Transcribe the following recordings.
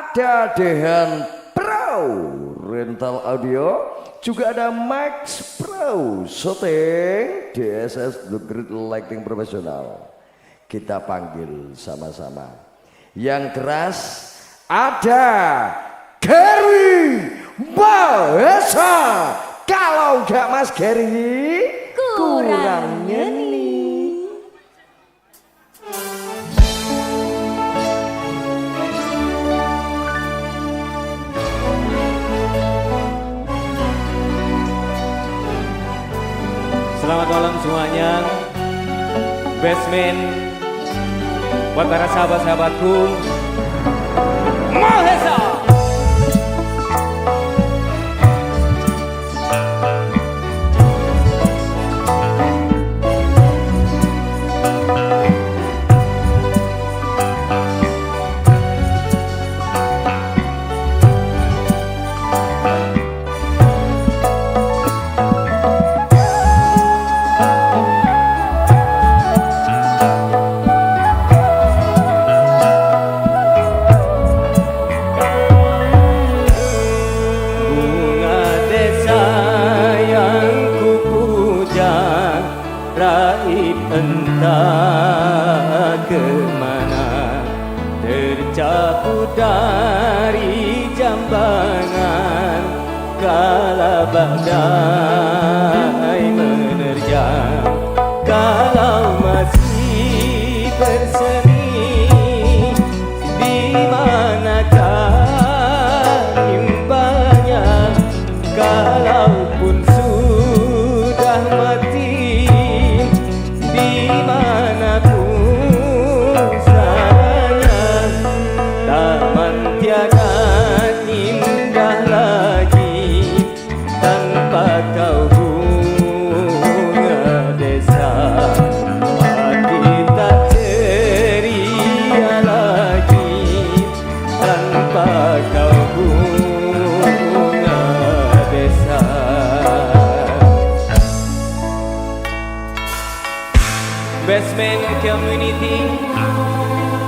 ada Dehan Pro Rental Audio, juga ada Max Pro Shooting, DSS The Great Lighting Profesional. Kita panggil sama-sama. Yang keras ada Gary Mahesa. Kalau nggak Mas Gary kurang nyeni. Selamat malam semuanya. Basement buat para sahabat-sahabatku. Mahesa. Entah kemana tercabut dari jambangan kala badai menerjang. Kalau masih bersemi, di manakah imbanya? Kalaupun sudah mati, dimanapun saranya, taman tiada indah lagi tanpa kau bunga desa. Hati tak ceria lagi tanpa kau bunga desa. Basement Community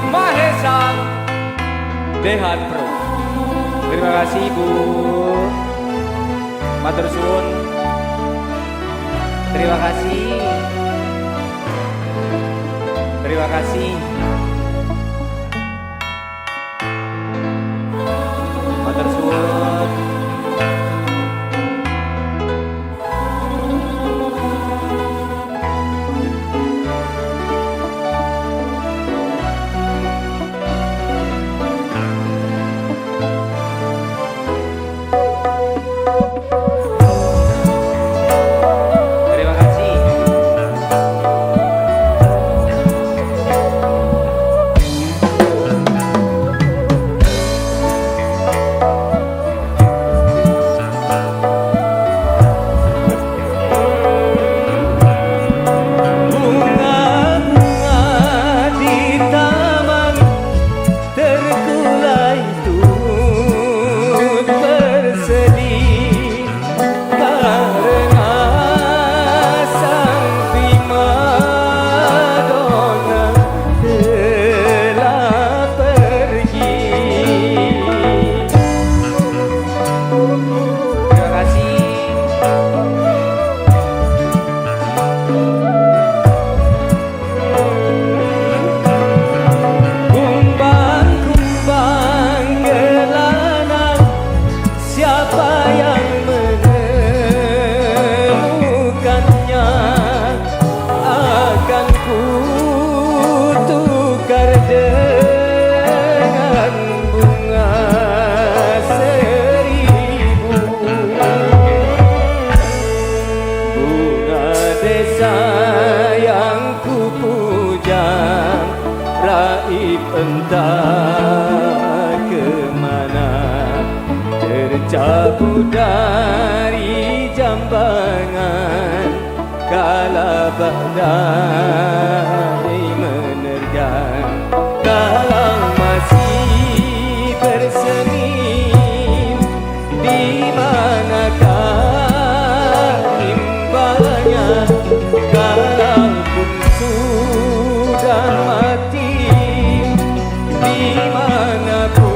Mahesa Dehan Pro. Terima kasih Bu, matur suwun. Terima kasih. Terima kasih. Matur suwun. Entah kemana tercabut dari jambangan kala badai menerjang. Kalau masih bersemi, di manakah imbalnya? Kalaupun sudah mati, dimanapun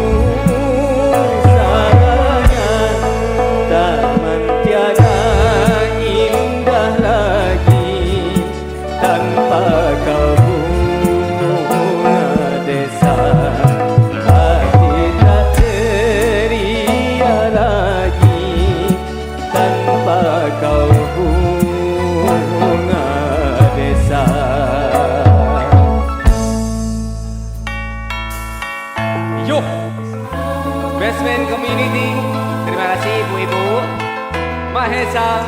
Basement Community. Terima kasih ibu-ibu. Mahesa.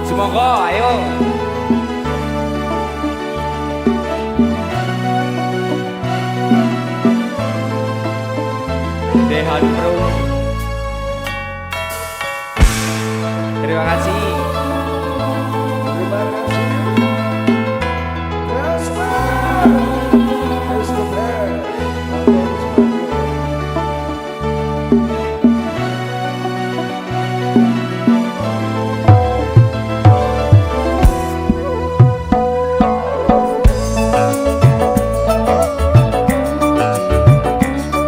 Semoga, ayo. Dehan Pro. Terima kasih.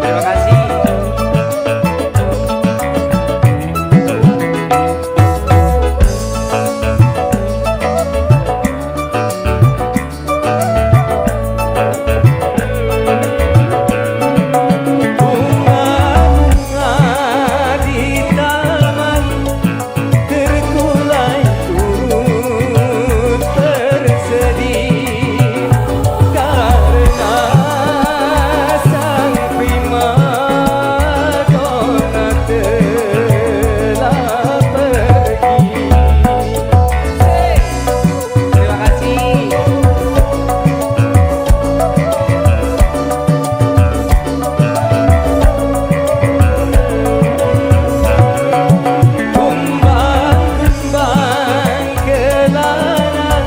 Terima kasih. Terima kasih. Bunga-bunga di taman terkulai turut bersedih karena sang primadona telah pergi. Terima kasih. Kumbang-kumbang kelangan,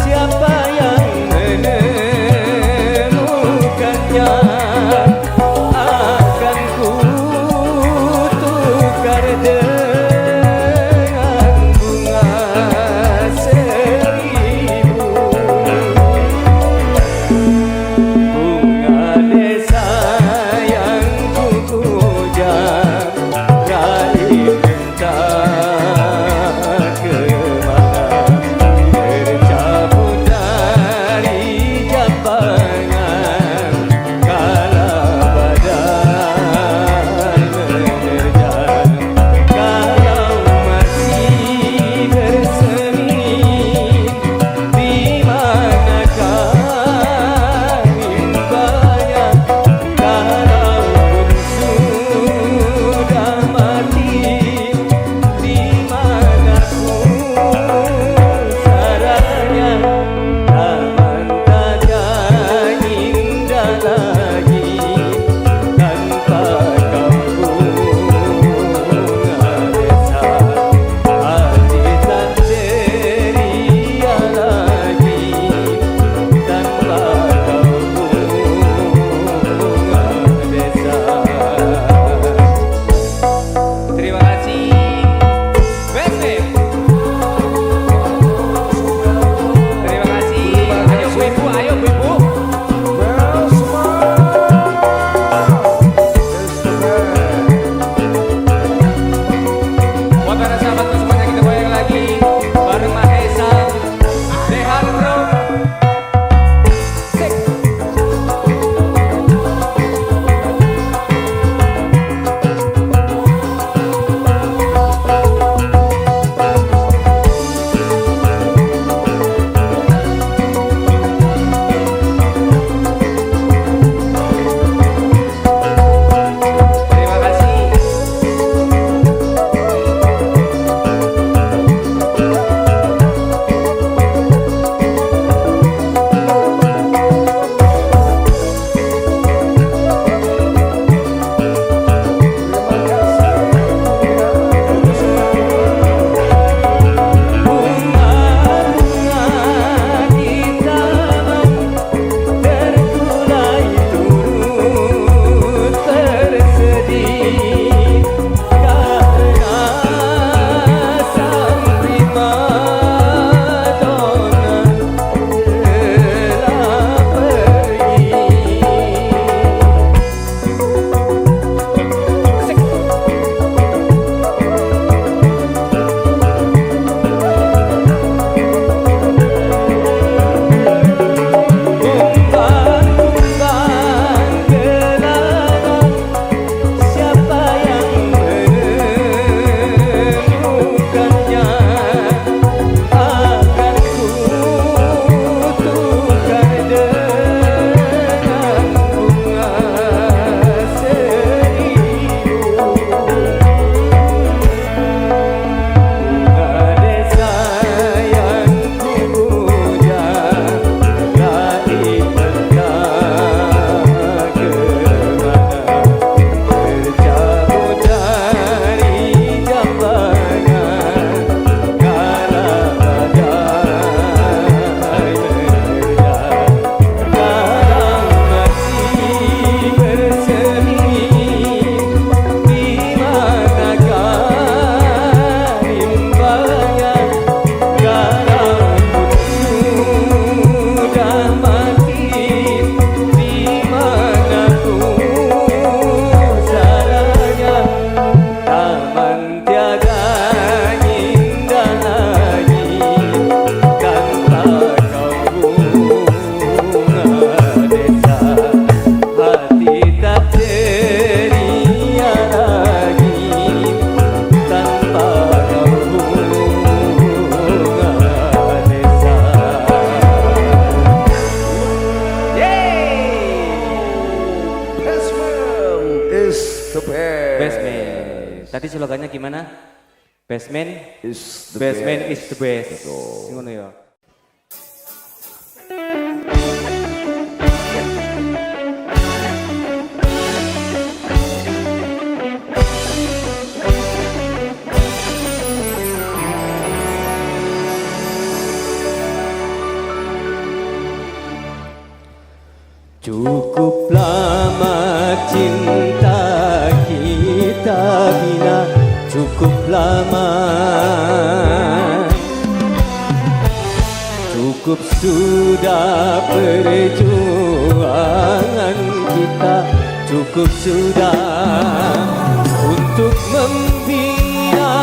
siapa yang menemukannya? Akan ku tukar dengan bunga seribu. Bunga desa yang ku puja, raih entah kemana, tercabut dari jambangan Basement is the best. Basement. Tadi slogannya gimana? Basement Is the Basement best. is the best. Betul. Ngono ya. Cukup lama cinta kita bina, cukup lama. Cukup sudah perjuangan kita, cukup sudah untuk membina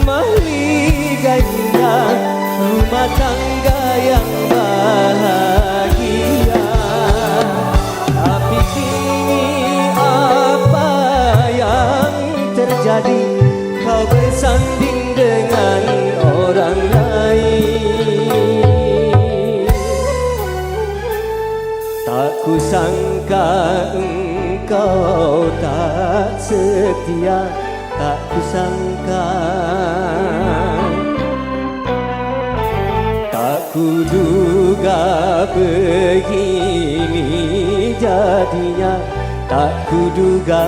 mahligai indah rumah tangga yang bahagia. Tapi kini apa yang terjadi? Kau bersanding dengan orang lain. Tak kusangka engkau tak setia, tak kusangka. Tak kuduga begini jadinya, tak kuduga.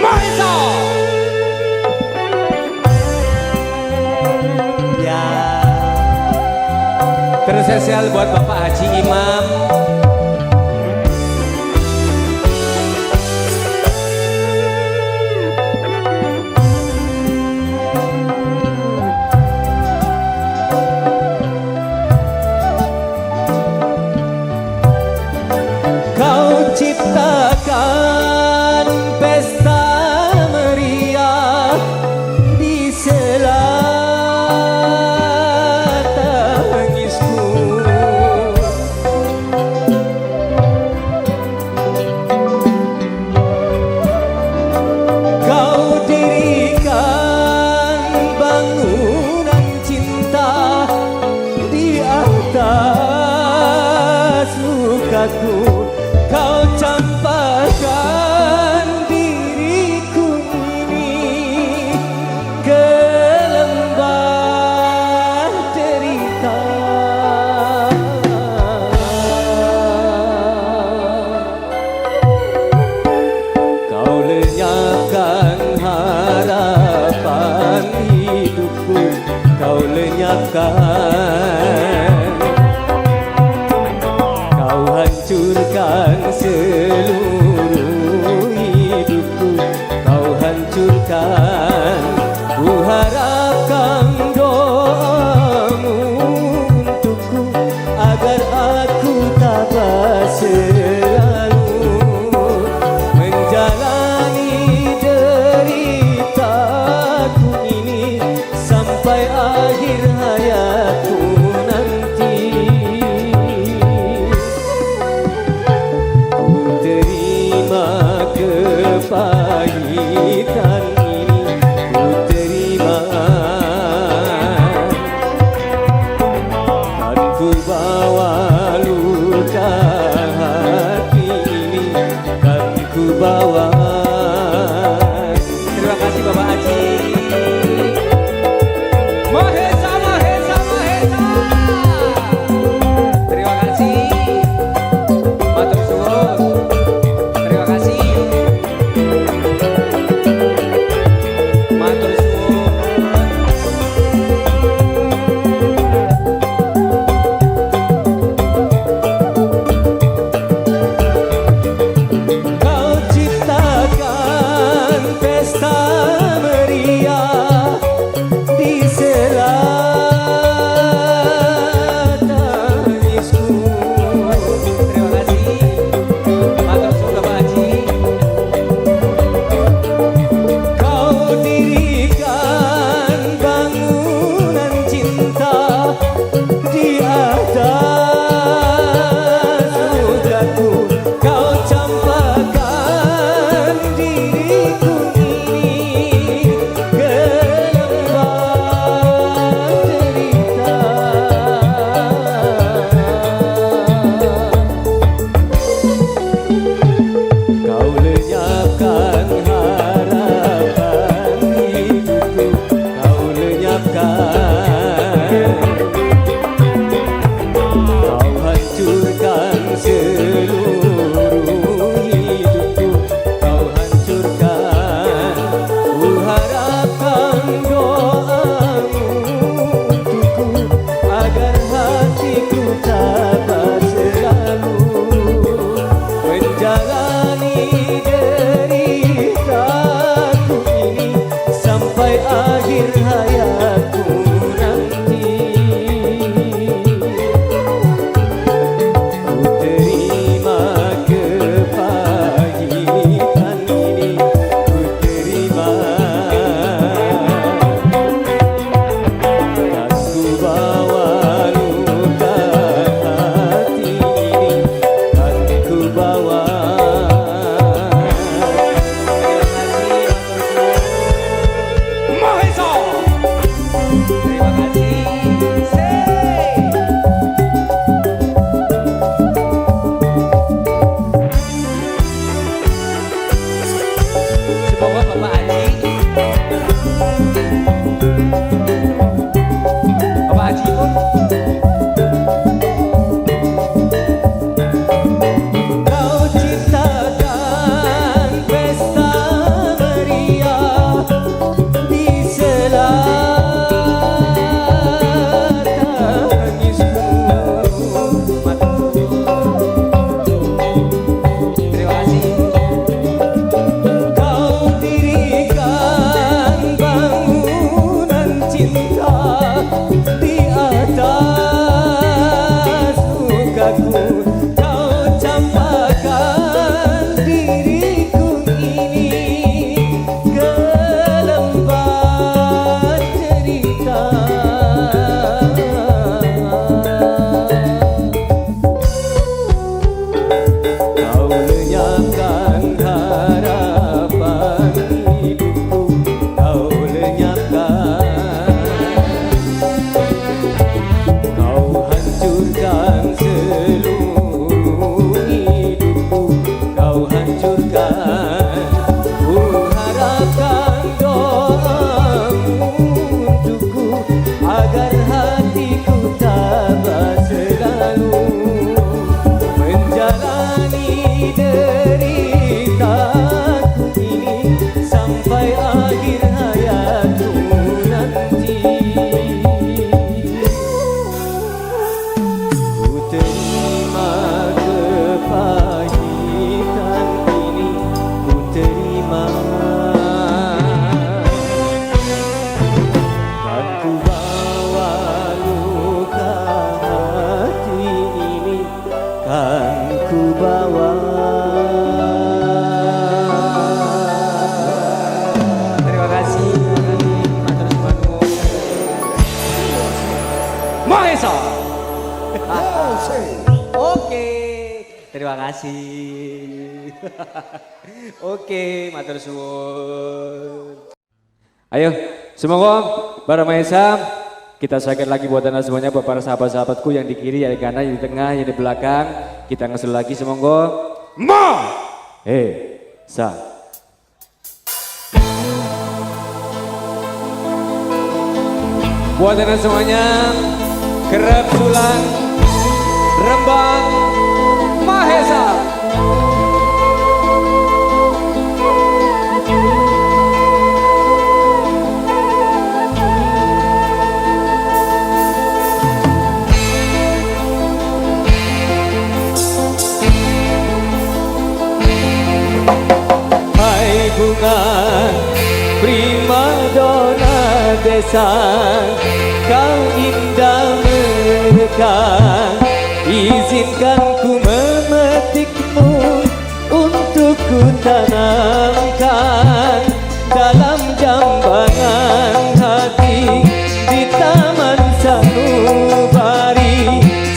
Maisa. Ya, Terspesial buat Bapak Haji Imam. kau ciptakan pesta meriah di sela tangisku. Kau dirikan bangunan cinta di atas lukaku. Kau campakkan diriku ini ke lembah derita. Kau lenyapkan harapan hidupku, kau lenyapkan. Kau hancurkan seluruh hidupku, kau hancurkan. Ku harapkan doamu untukku agar aku tabah selalu menjalani deritaku ini sampai akhir hayatku nanti. cintaku kau campakkan diriku ini ke lembar cerita. Kau lenyapkan harapan hidupku, kau lenyapkan, kau hancurkan seluruh hidupku, kau hancurkan. Ku harapkan doamu untukku agar hatiku tabah selalu menjalani deritaku ini sampai akhir hayatku nanti. Ku terima kepahitan ini, ku terima, kan ku bawa luka hati ini, kan ku bawa. Terima kasih. Matur suwun. Mahesa. Oke, terima kasih. Oke, matur suwun. Ayo, semoga para Mahesa kita sakit lagi buat anda semuanya, buat para sahabat-sahabatku yang di kiri, yang di kanan, yang di tengah, yang di belakang. Kita ngesul lagi semoga. Sa. Buat anda semuanya, kerap sulang, Rembang, Mahesa. Hai bunga primadona desa, kau indah merekah, izinkan ku memetikmu untuk ku tanamkan dalam jambangan hati di taman sanubari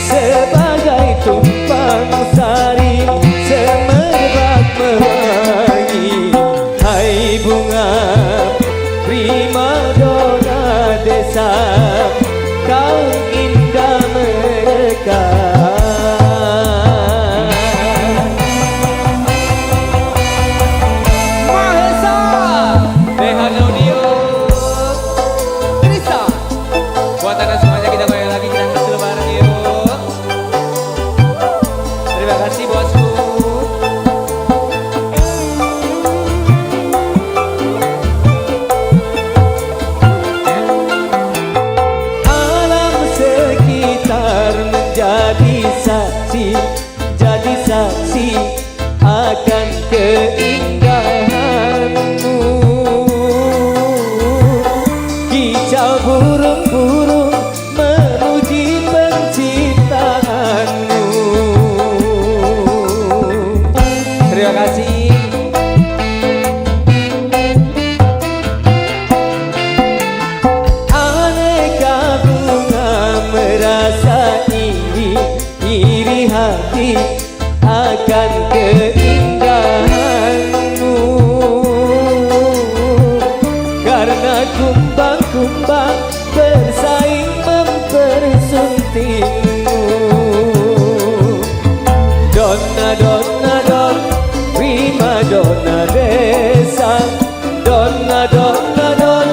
sebagai tumpang sari semerbak mewangi. Hai bunga primadona desa, kau indah merekah. Mahesa, Dehan Audio, Trista. Buat anda semuanya kita goyang lagi, kita ngesul bareng yuk. Terima kasih bosku. Alam sekitar menjadi saksi, jadi saksi akan keindahanmu. Kicau burung-burung memuji penciptaanmu. Terima kasih. Aneka bunga merasa iri hati akan keindahanmu, karena kumbang-kumbang bersaing mempersuntingmu. Donna, donna, don, prima donna desa. Donna, donna, don,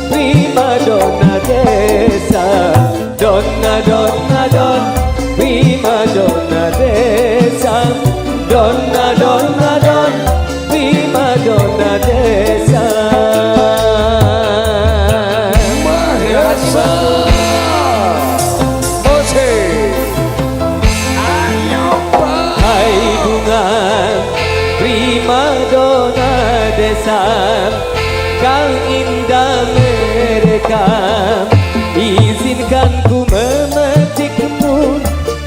prima donna desa. Donna, donna, don, prima donna desa. Donna, donna, don, prima donna desa. Mahesa. Hai bunga primadona desa, kau indah merekah, izinkan ku memetikmu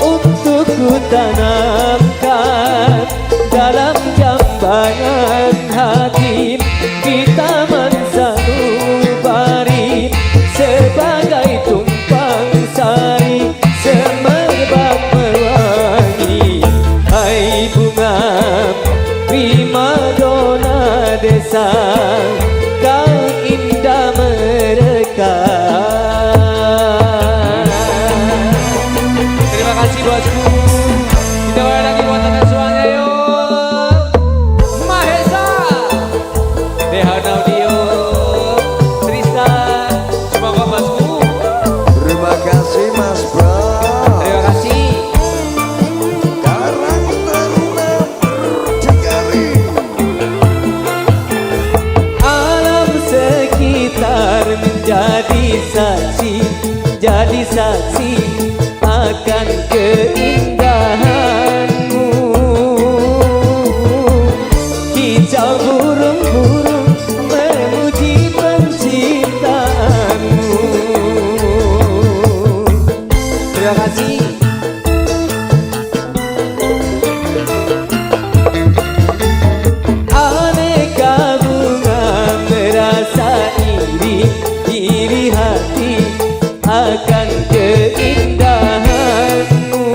untuk ku tanamkan dalam jambangan hati di taman sanubari sebagai tumpang sari semerbak mewangi. Hai bunga primadona desa, kau indah merekah. Terima kasih bosku. Kita balik lagi buat teman semuanya yuk. Mahesa, Dehan Audio, Tristan, semoga bosku. Terima kasih Mas Bro. Terima kasih. Karakter berdikari. Alam sekitar menjadi saksi, jadi saksi akan keindahanmu. Kicau burung-burung memuji penciptaanmu. Terima kasih. Aneka bunga merasa iri hati akan keindahanmu.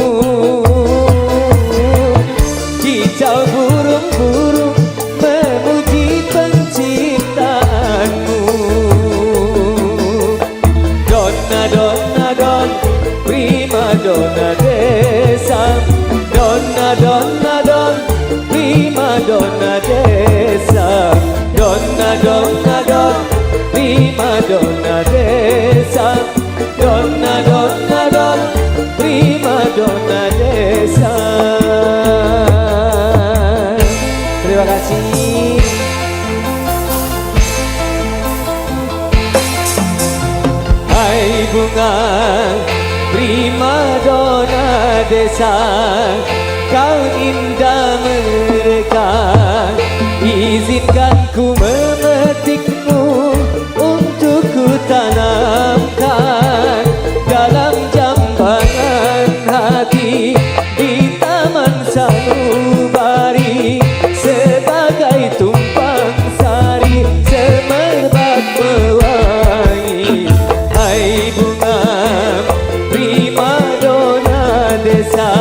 Kicau burung-burung memuji penciptaanmu. Donna donna don, prima donna desa. Donna donna don, prima donna desa. Donna donna don, prima donna desa. Donna donna don, prima donna desa. Terima kasih. Hai bunga primadona desa, kau indah merekah. Izinkan ku memetikmu untuk ku tanamkan dalam jambangan hati di taman sanubari sebagai tumpang sari semerbak mewangi. Hai bunga primadona desa,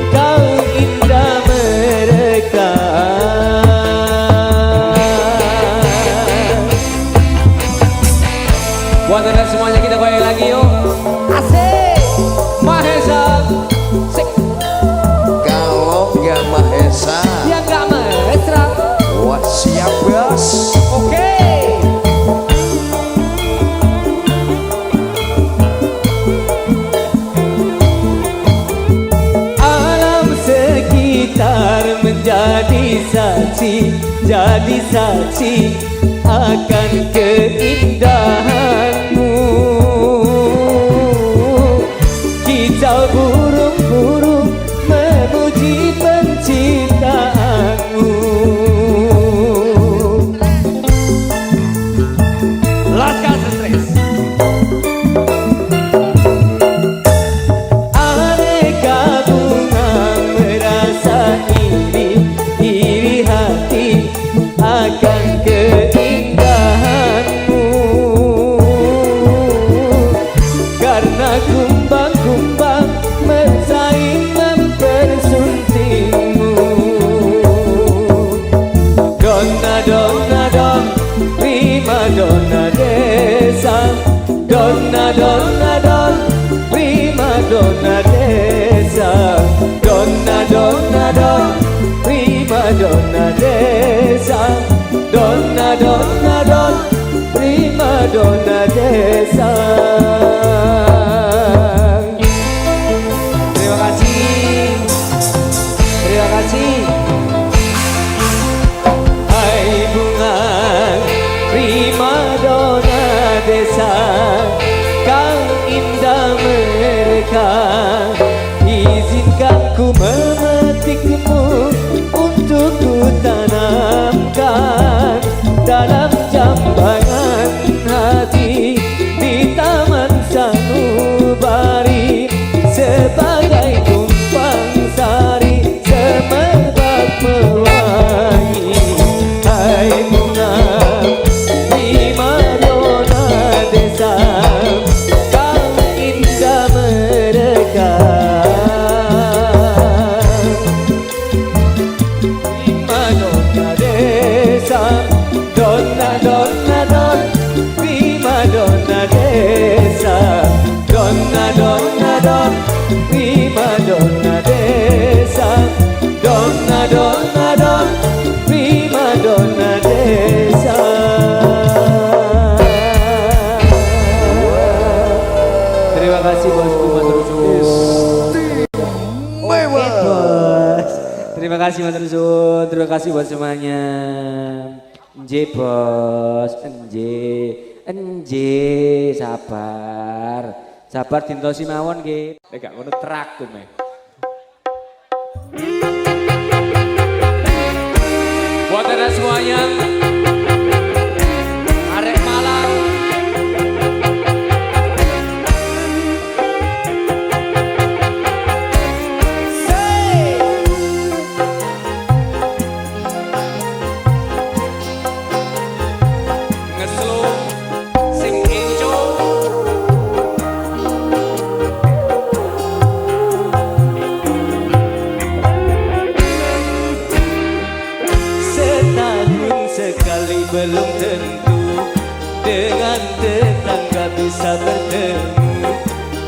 kau indah merekah. Buat anda semuanya kita goyang lagi yuk. Asik. Mahesa. Sik. Kalau nggak Mahesa, Ya nggak mesra. wah siap bos. Oke. Alam sekitar menjadi saksi, jadi saksi akan keindahanmu. Kicau burung-burung memuji penciptaanmu. Laskar stres. Aneka bunga merasa iri hati akan keindahanmu. Karena kumbang-kumbang bersaing mempersuntingmu. Donna donna don, prima donna desa. Donna donna don, prima donna desa. Donna donna don, prima donna desa. Donna donna don, prima donna desa. Terima kasih. Terima kasih. Hai bunga primadona desa, kau indah merekah. Izinkan ku memetikmu untuk ku tanamkan dalam jambangan hati di taman sanubari sebagai tumpang donna donna don, prima donna desa. Donna donna don, prima donna desa. Donna donna don, prima donna desa. Terima kasih bosku, matur suwun. Mewah. Bos. Terima kasih matur suwun, terima kasih buat semuanya. Nje bos, nje, sabar, sabar dintosi mawon nggih. Nek gak ngono terakum ya. Buat anda semuanya, arek Malang. Belum tentu dengan tetangga bisa bertemu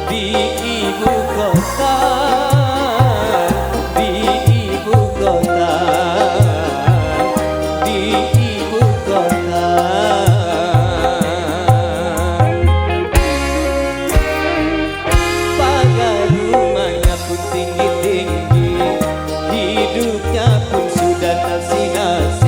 di ibu kota, di ibu kota, di ibu kota. Pagar rumahnya pun tinggi-tinggi, hidupnya pun sudah nasi-nasi.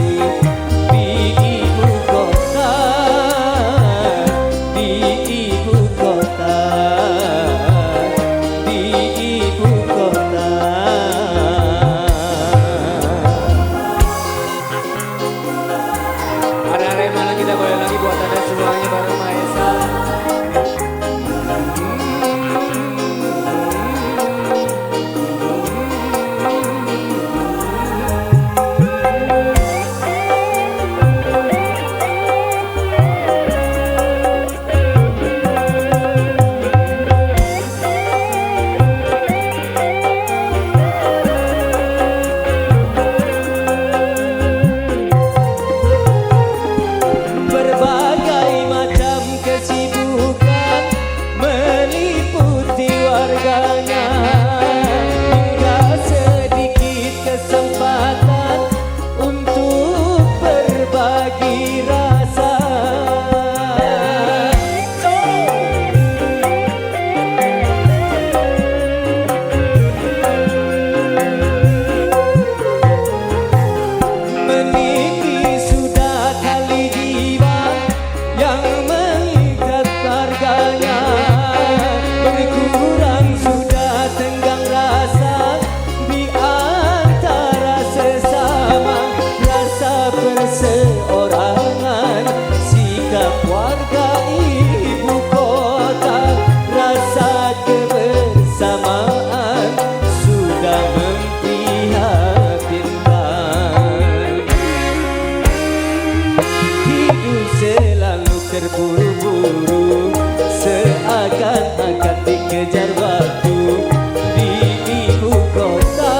Terburu-buru seakan-akan dikejar waktu di ibu kota,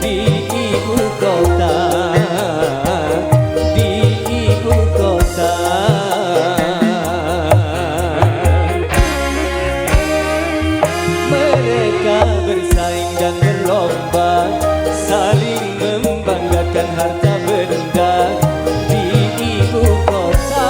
di ibu kota, di ibu kota. Mereka bersaing dan berlomba, saling membanggakan harta benda. Di ibu kota,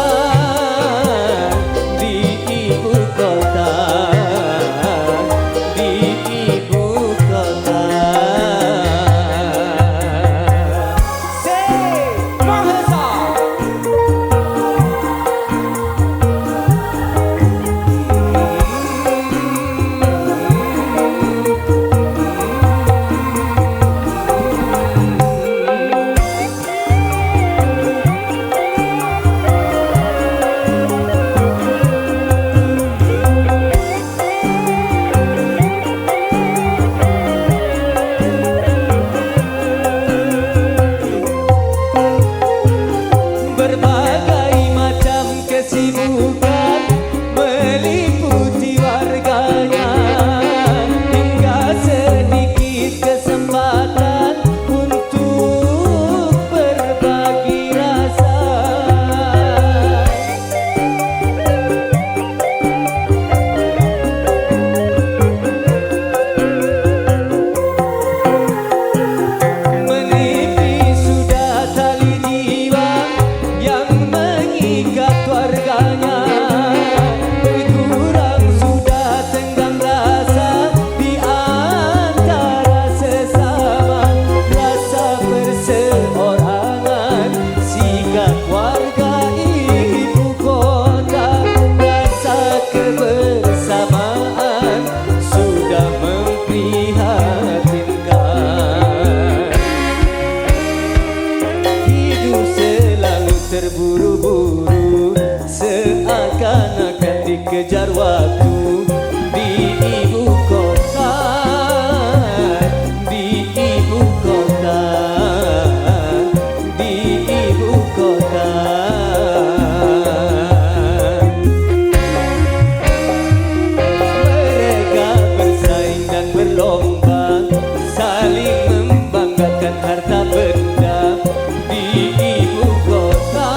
berlomba saling membanggakan harta benda di ibu kota,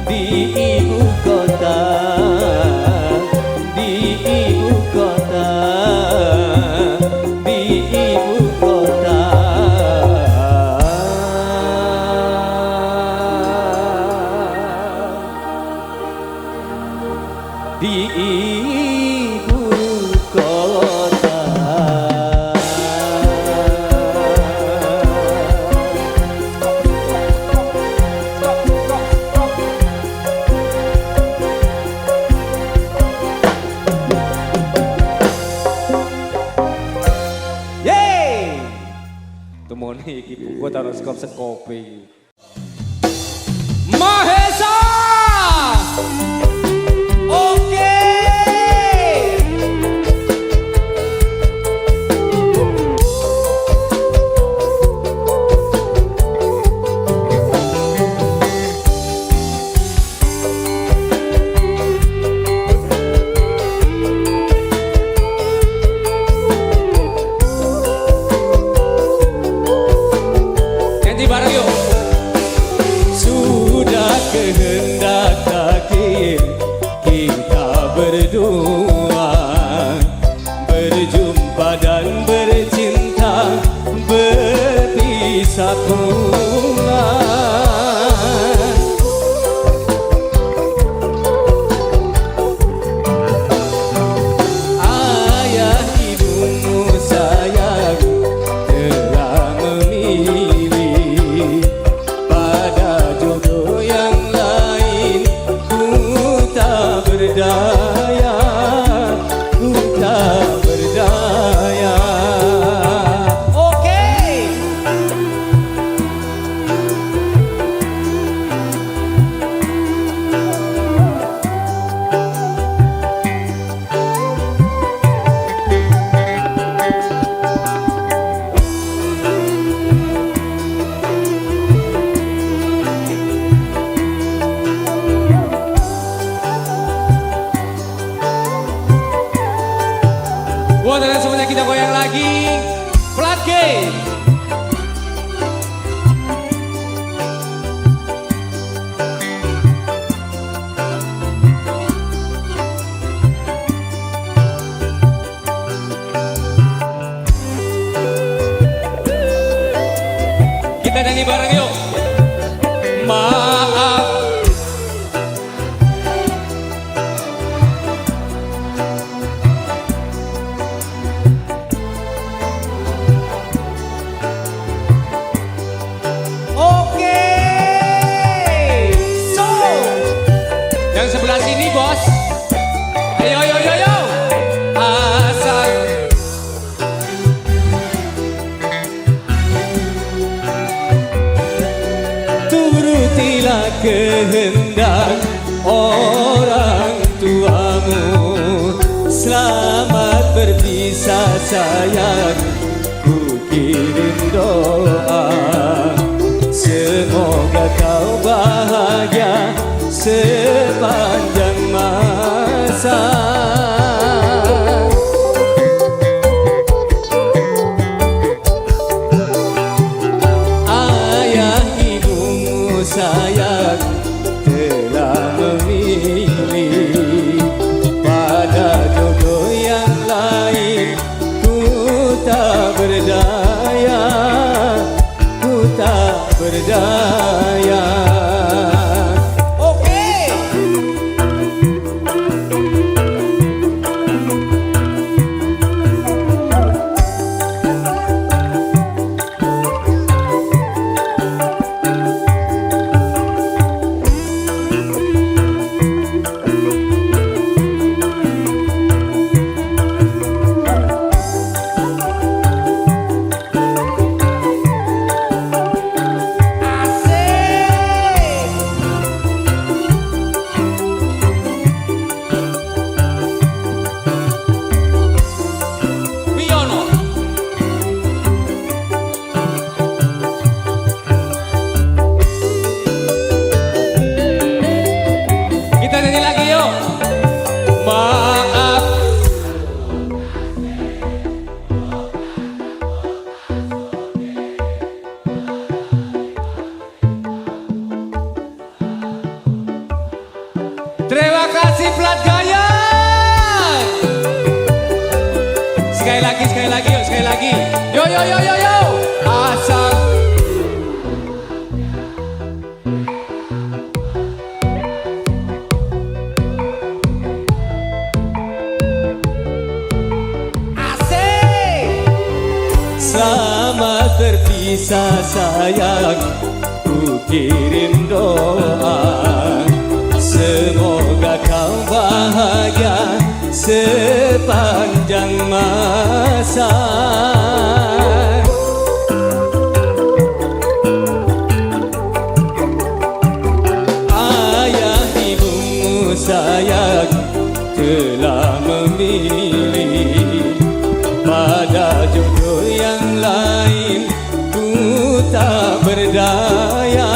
di ibu kota, di ibu kota, di ibu kota. Di ibu kota. Yeay! Temoni ibu kota roskop sekopi. Mahesa! Oke. Nyanyi bareng yuk. Sudah kehendak takdir kita berdua berjumpa dan bercinta berpisah pula. Ayah ibumu sayang telah memilih pada jodoh yang lain. Ku tak berdaya, ku tak berdaya. Oke. Buat kalian semuanya kita goyang lagi. Flat game. Kita nyanyi bareng yuk. Maaf. Oke. So, yang sebelah sini bos. Ayo, ayo, ayo, ayo. Asal. Turutilah kehendak orang tuamu. Selamat berpisah sayang. Ku kirim doa. Semoga kau bahagia sepanjang masa. Ayah ibumu sayang telah memilih pada jodoh yang lain. Ku tak berdaya, ku tak berdaya. Oke. Asik. Ciprat Gaya. Sekali lagi yuk, sekali lagi. Yo yo yo yo yo. Asal Selamat terpisah sayang, ku kirim doa. Semoga kau bahagia sepanjang masa. Ayah ibumu sayang telah memilih pada jodoh yang lain. Ku tak berdaya,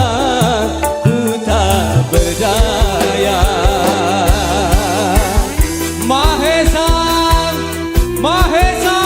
ku tak berdaya. Mahesa, Mahesa,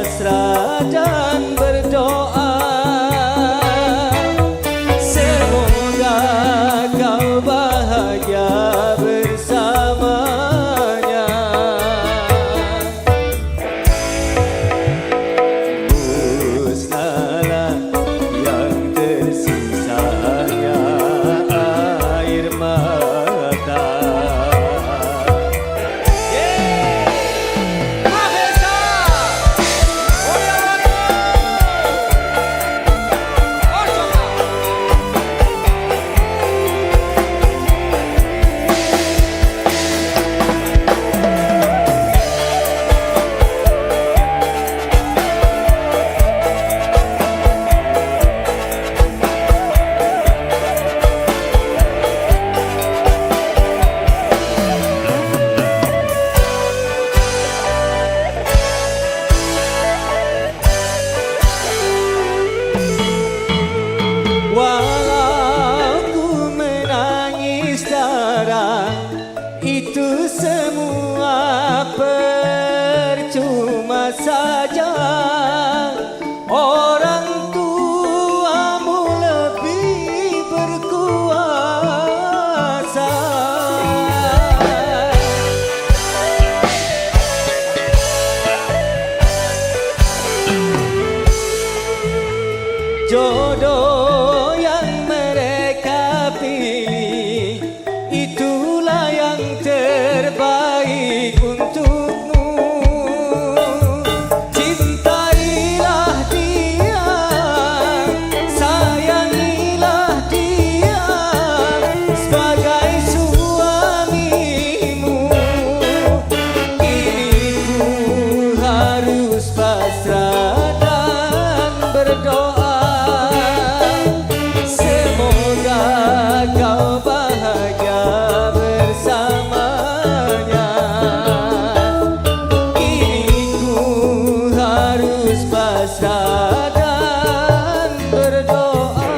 pasrah dan berdoa, semoga kau bahagia bersamanya. Musnahlah yang tersisanya air mata. Walau ku menangis darah, itu semua percuma saja. Orang tuamu lebih berkuasa. Jodoh yang mereka pilih, itulah yang terbaik untukmu. Cintailah dia, sayangilah dia sebagai suamimu. Kini ku harus pasrah dan berdoa, semoga kau bahagia bersamanya. Kini ku harus pasrah dan berdoa,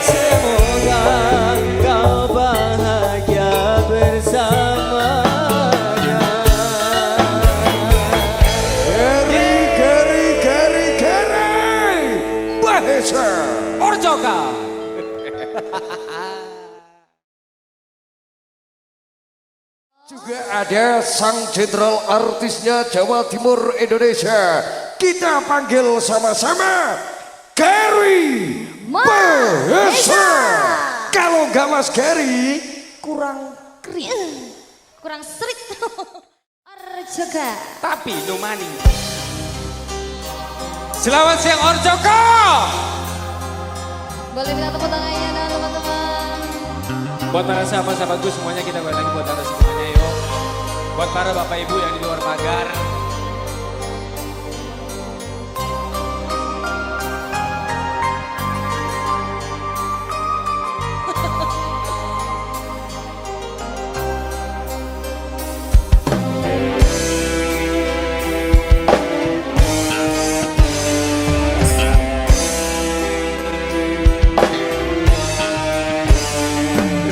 semoga kau bahagia bersamanya. Geri Mahesa Orjoka. juga ada sang jenderal artisnya Jawa Timur Indonesia. Kita panggil sama-sama Geri Mahesa. Kalau nggak Mas Geri kurang keren. Kurang serik. Orjoka. Tapi no money. Selamat siang Orjoka. Boleh minta tepuk tangannya nah teman-teman. Buat para sahabat-sahabatku semuanya, kita balik lagi buat anda semuanya yuk. Buat para bapak ibu yang di luar pagar,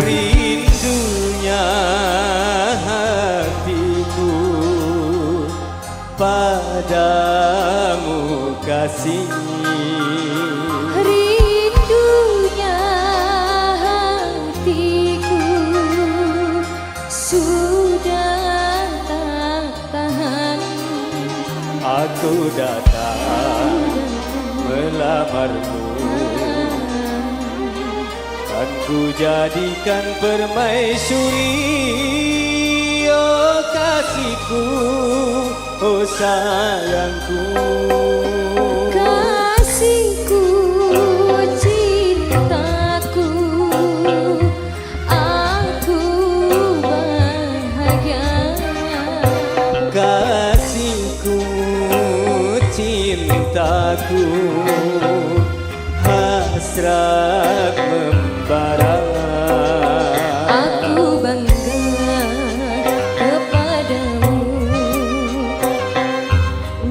rindunya hatiku padamu kasih. Rindunya hatiku sudah tak tahan. Aku datang melamarmu, kan ku jadikan permaisuri. Oh kasihku, oh sayangku, Kasihku, cintaku, aku bahagia. kasihku, cintaku, hasrat membara. Aku bangga kepadamu,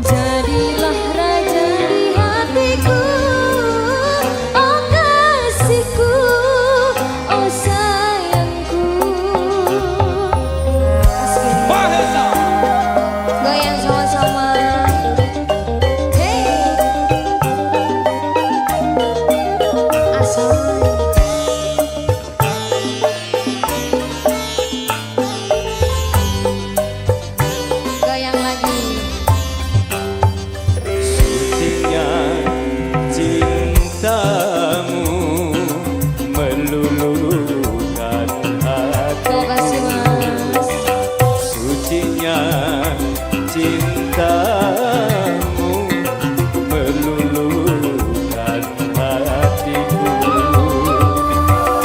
jadilah raja di hatiku. Oh kasihku, oh sayangku. Mahesa. Goyang sama-sama. cintamu meluluhkan hatiku.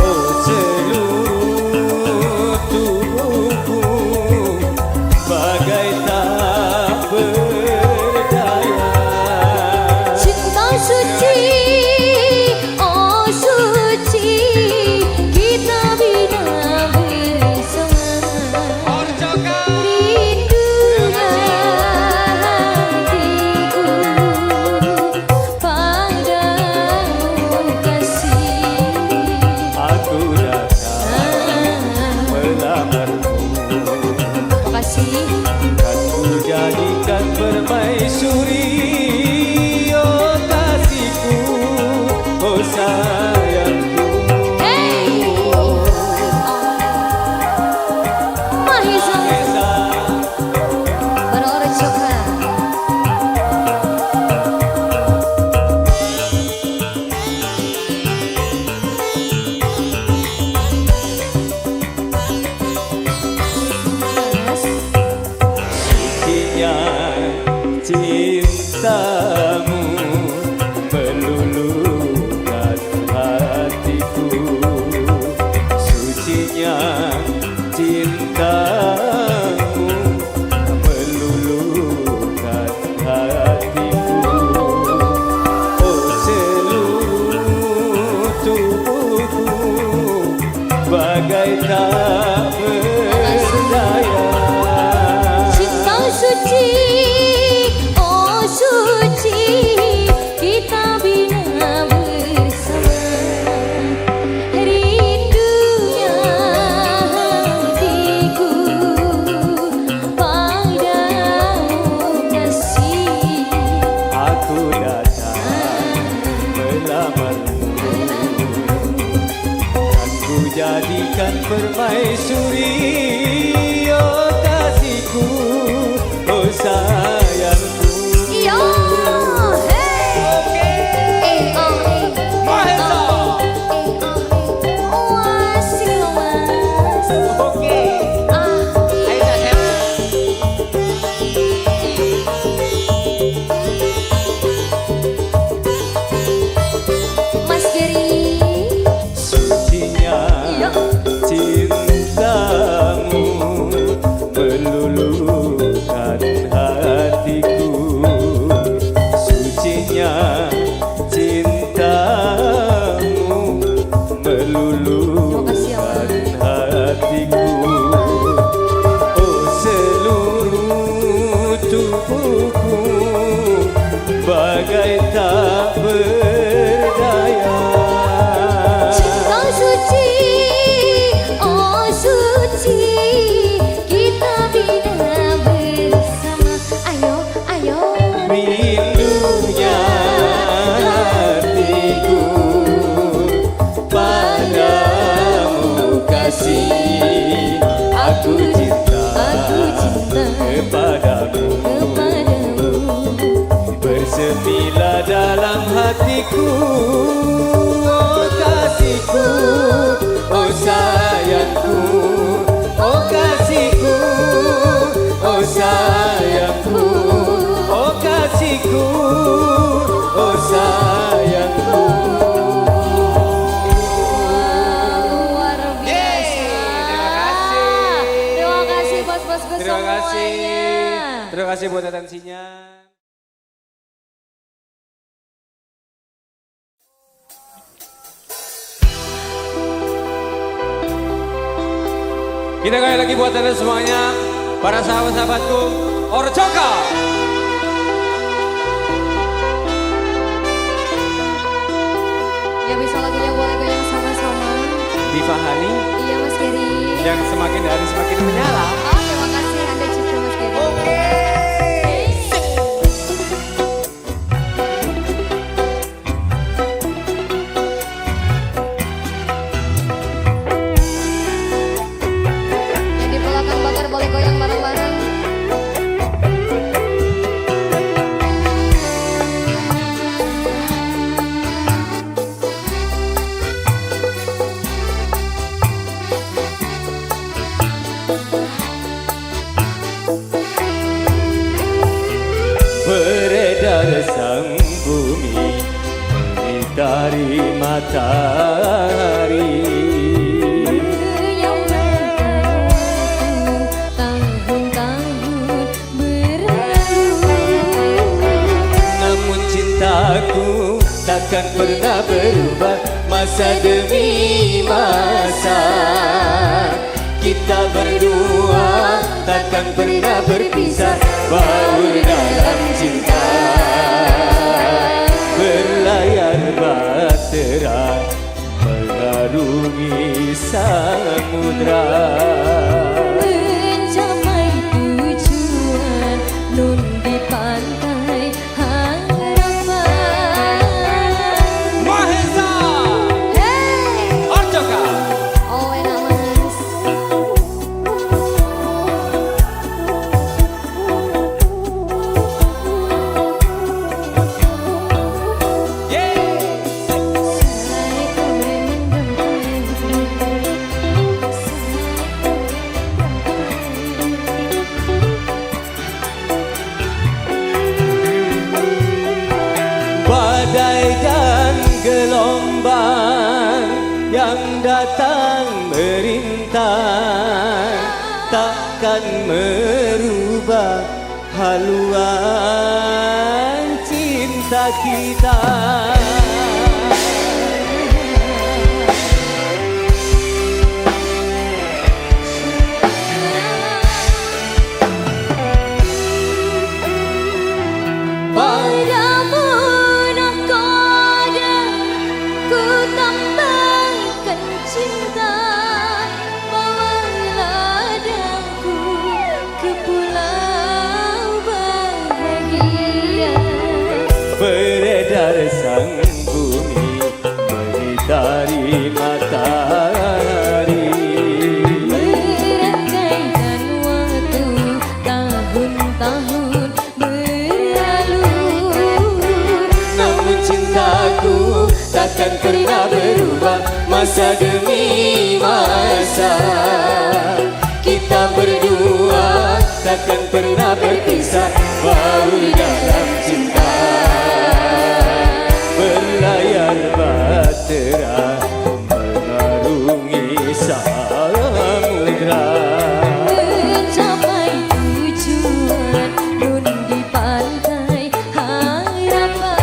Oh seluruh tubuhku bagai tak berdaya. Cinta suci, oh suci, kita bina bersama. Rindunya hatiku padamu kasih. Aku datang melamarmu, Makasih. kan ku jadikan permaisuri. Oh kasihku, oh sayangku. Hey, Mahesa Esa berorek coklat. sucinya cintamu meluluhkan hatiku. Sucinya cintamu meluluhkan hatiku. Oh seluruh tubuhku bagai tak berdaya. Cinta suci, oh suci, kita bina bersama. Rindunya hatiku padamu kasih. Aku datang melamarmu, kan ku jadikan permaisuri. Oh kasihku, oh sayangku. Yo, hey, Mahesa. oh asik lo mas. Oke. Ah, Mas Giri. Sucinya Yo. cintamu meluluhkan hatiku. Sucinya cintamu meluluhkan hatiku. Oh seluruh tubuhku bagai tak berdaya. Cinta suci, oh suci, kita bina bersama. Ayo, ayo. Rindunya hatiku padamu kasih. Aku cinta kepadamu, Kepadamu. bersemilah dalam hatiku. Oh kasihku, oh sayangku. Oh kasihku, oh sayangku. Oh kasihku, oh sayangku. Luar biasa. Terima kasih bos-bosku Terima kasih. semuanya. Terima kasih buat atensinya. Kita kali lagi buat anda semuanya, para sahabat-sahabatku, Orcoka. Ya bisa lagunya boleh goyang sama-sama. Diva Hani Iya Mas Giri. yang semakin hari semakin menyala. Oh terima kasih Anda cipta Mas Giri. Oke. Yang di belakang bakar boleh goyang bareng-bareng. beredar sang bumi dari matahari. Yang tahun-tahun berlalu, Namun cintaku takkan pernah berubah. Masa demi masa kita berdua takkan pernah berpisah. Baur dalam cinta berlayar bahtera mengarungi samudra. mencapai tujuan nun di pantai harapan. Mahesa Hey, Orjoka. oh enak mas. Selai kowe Badai dan gelombang yang datang merintang takkan merubah haluan cinta kita. padamu nahkoda ku tambahkan cinta. Bawalah daku ke pulau bahagia. Beredar sang bumi mengitari matahari. Merangkaikan waktu tahun-tahun berlalu, Namun cintaku takkan pernah berubah. Masa demi masa kita berdua takkan pernah berpisah. Baur dalam cinta berlayar bahtera mengarungi samudra. mencapai tujuan nun di pantai harapan.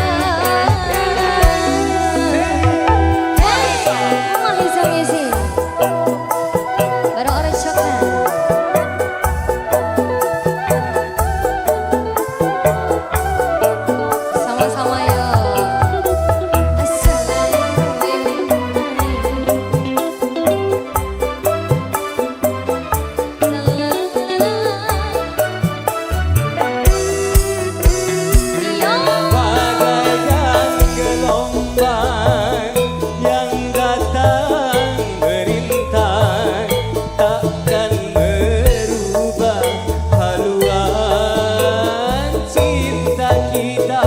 Mahesa Music baru orang coklat. Sama-sama yo. Badai dan gelombang yang datang merintang takkan merubah haluan cinta kita.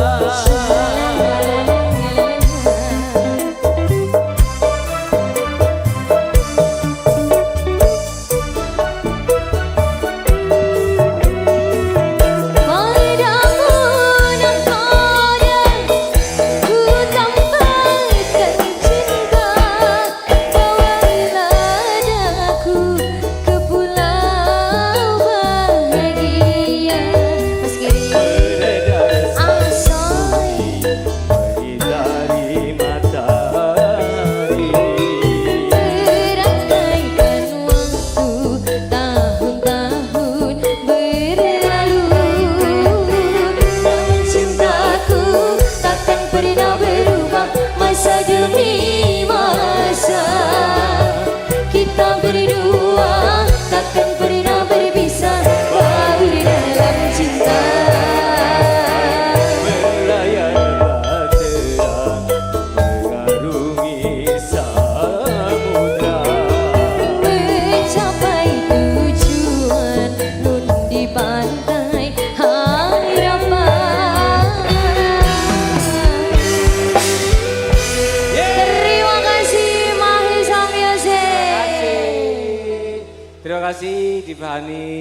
Padamu nahkoda ku tambahkan cinta. Bawalah daku ke pulau bahagia. Mas Giri Beredar Asoy dari matahari. merangkaikan waktu tahun-tahun berlalu. Namun cintaku takkan pernah berubah. Masa demi masa kita berdua takkan pernah berpisah. Baur dalam cinta Berlayar bahtera mengarungi samudra. mencapai tujuan nun di pantai harapan. Terima kasih Mahesa Music. Terima kasih Divani.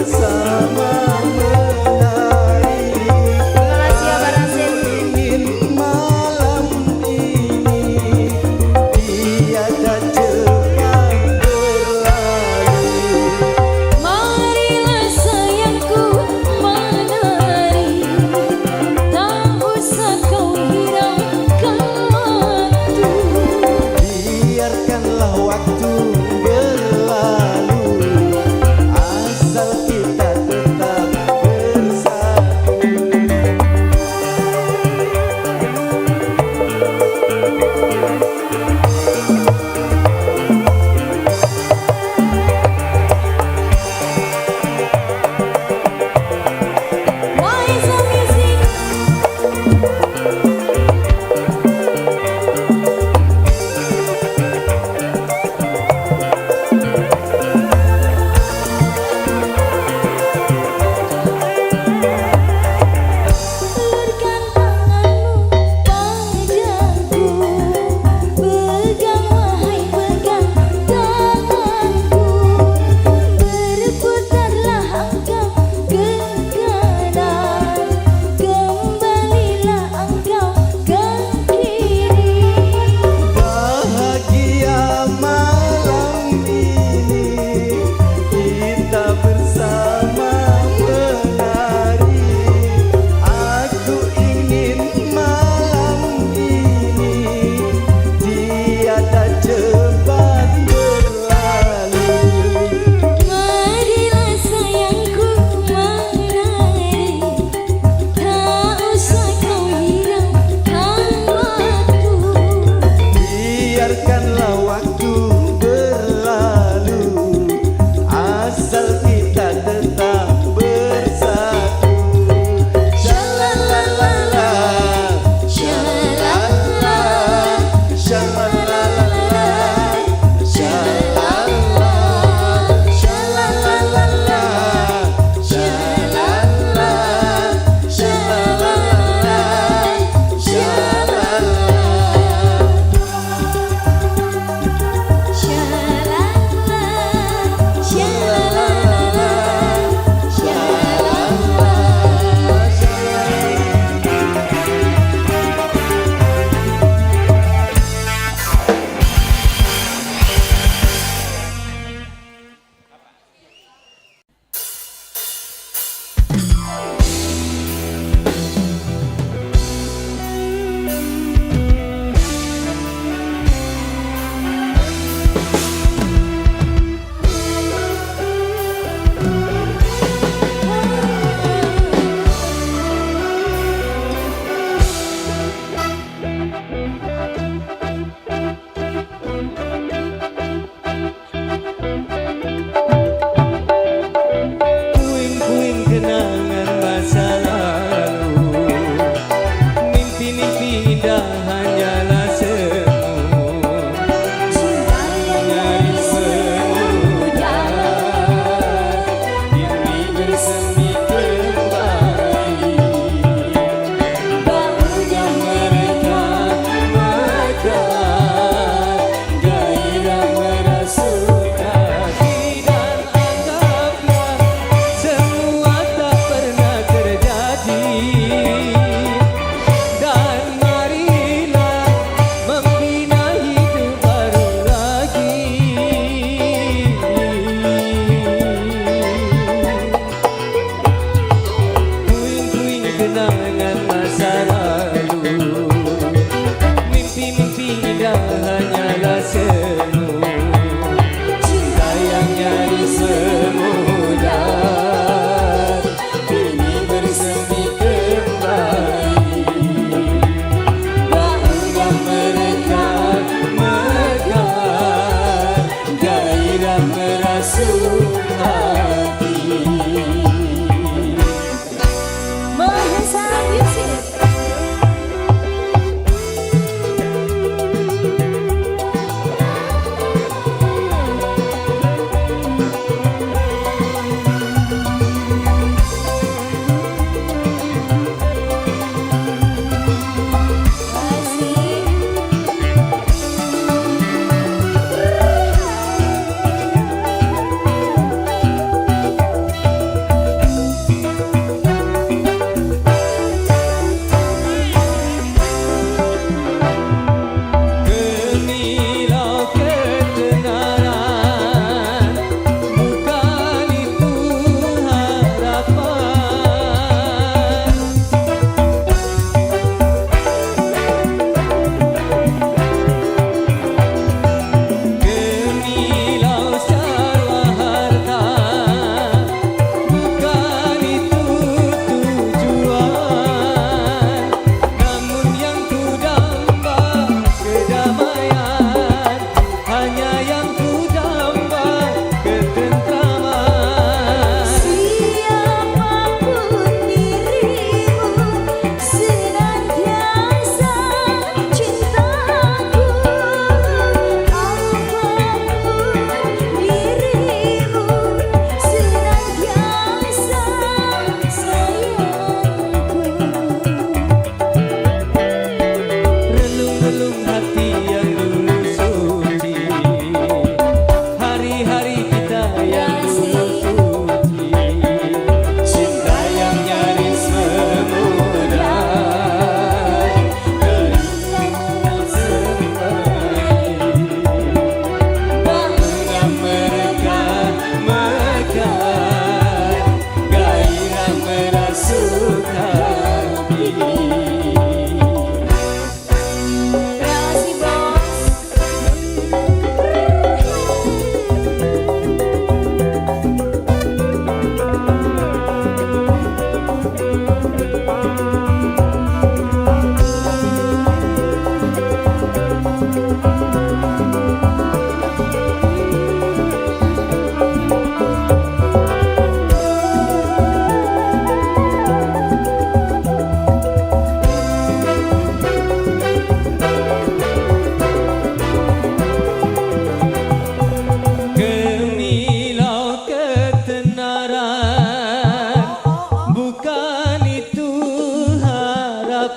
bersama menari. Terima kasih ya Pak Rasid. Ingin malam ini tiada cepat berlalu. Marilah sayangku menari, tak usah kau hiraukan waktu. Biarkanlah waktu berlalu, asal kita tetap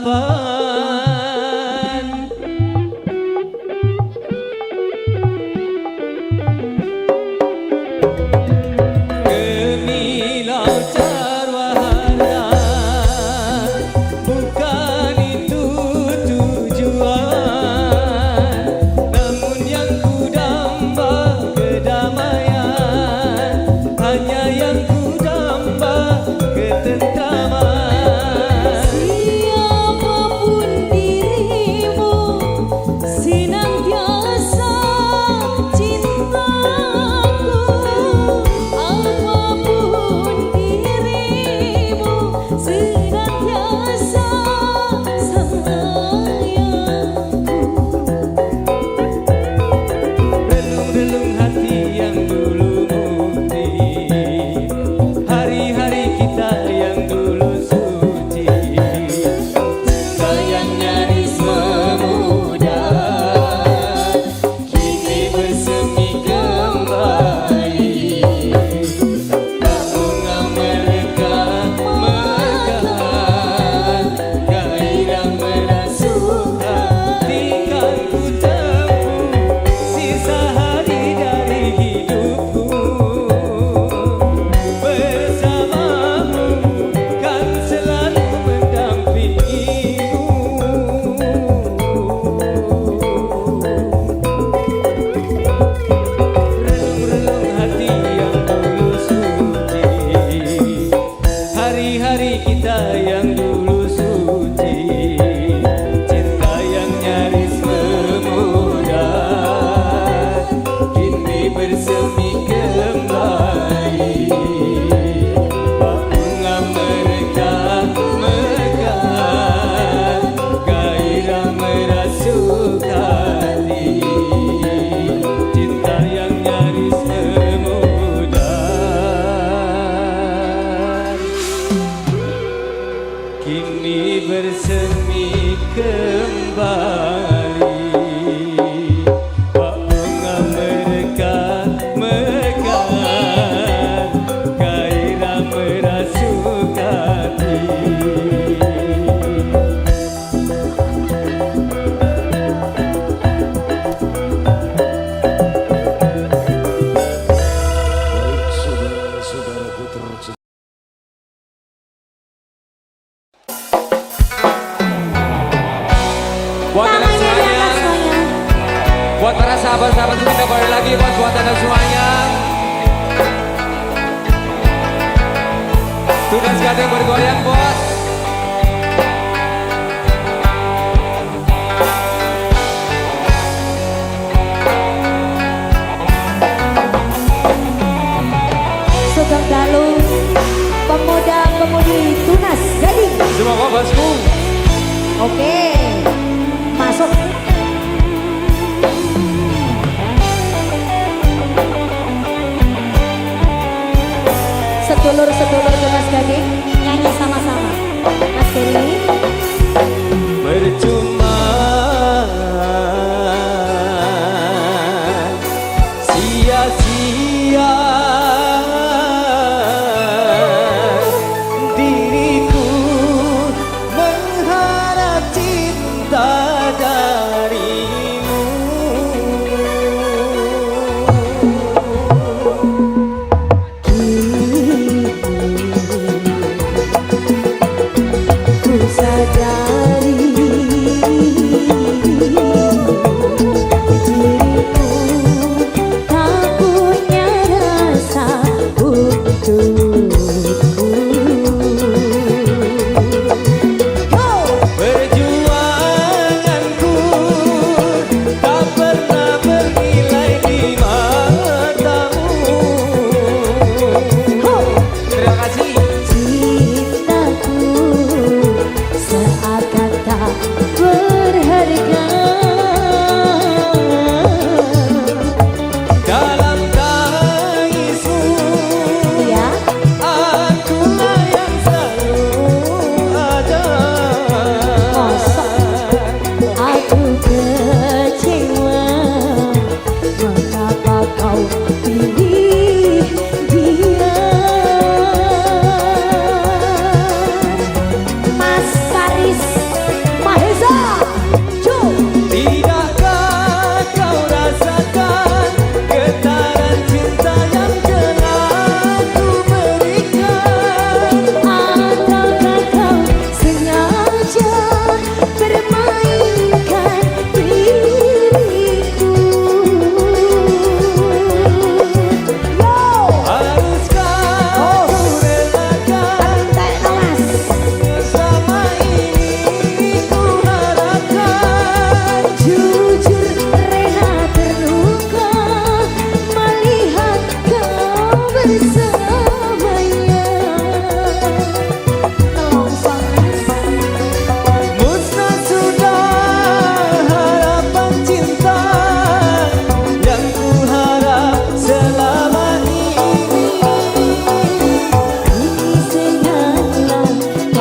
harapan Gemilau carwahara bukan itu tujuan namun yang ku damba kedamaian hanya yang ku damba ketentraman Siapapun dirimu senantiasa cintaku Apapun dirimu senantiasa sayangku relung-relung hati yang dulu mukti hari-hari kita yang dulu suci sayang nyaris memudar kini bersemi kembali tak bunga mereka mekar gairah merasuk hatikan ku tempuh sisa hari dari hidupku bersamamu kan selalu mendampingimu relung-relung hati yang dulu suci hari-hari kita yang dulu suci cinta yang nyaris memudar kini bersemi kembali bunga mereka mekar gairah merasuk hati cinta yang nyaris memudar kini bersemi kembali bunga mereka mekar gairah merasuk hati Baik saudara-saudaraku tercinta. Buat anda semuanya, buat para sahabat-sahabat kita kembali lagi buat anda semuanya. Tugas gading bergoyang bos. Sugeng dalu pemuda-pemudi Tunas Gading. Semoga bosku. Oke, masuk. Sedulur-sedulur Tunas Gading nyanyi sama-sama. Mas Keri. percuma sia-sia diriku mengharap cinta darimu Ku sadari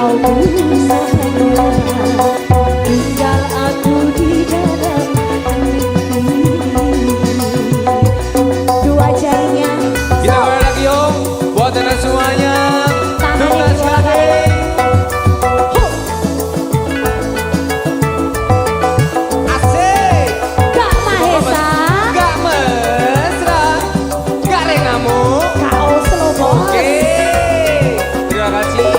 kau bersama, tinggal aku di dalam mimpi. Dua jarinya Kita kembali lagi Om, buat anda semuanya. Tangannya Tugas dua kali. Asik. Kak Mahesa, Gak mesra, gak rengamu. kau slow bos. Oke, terima kasih.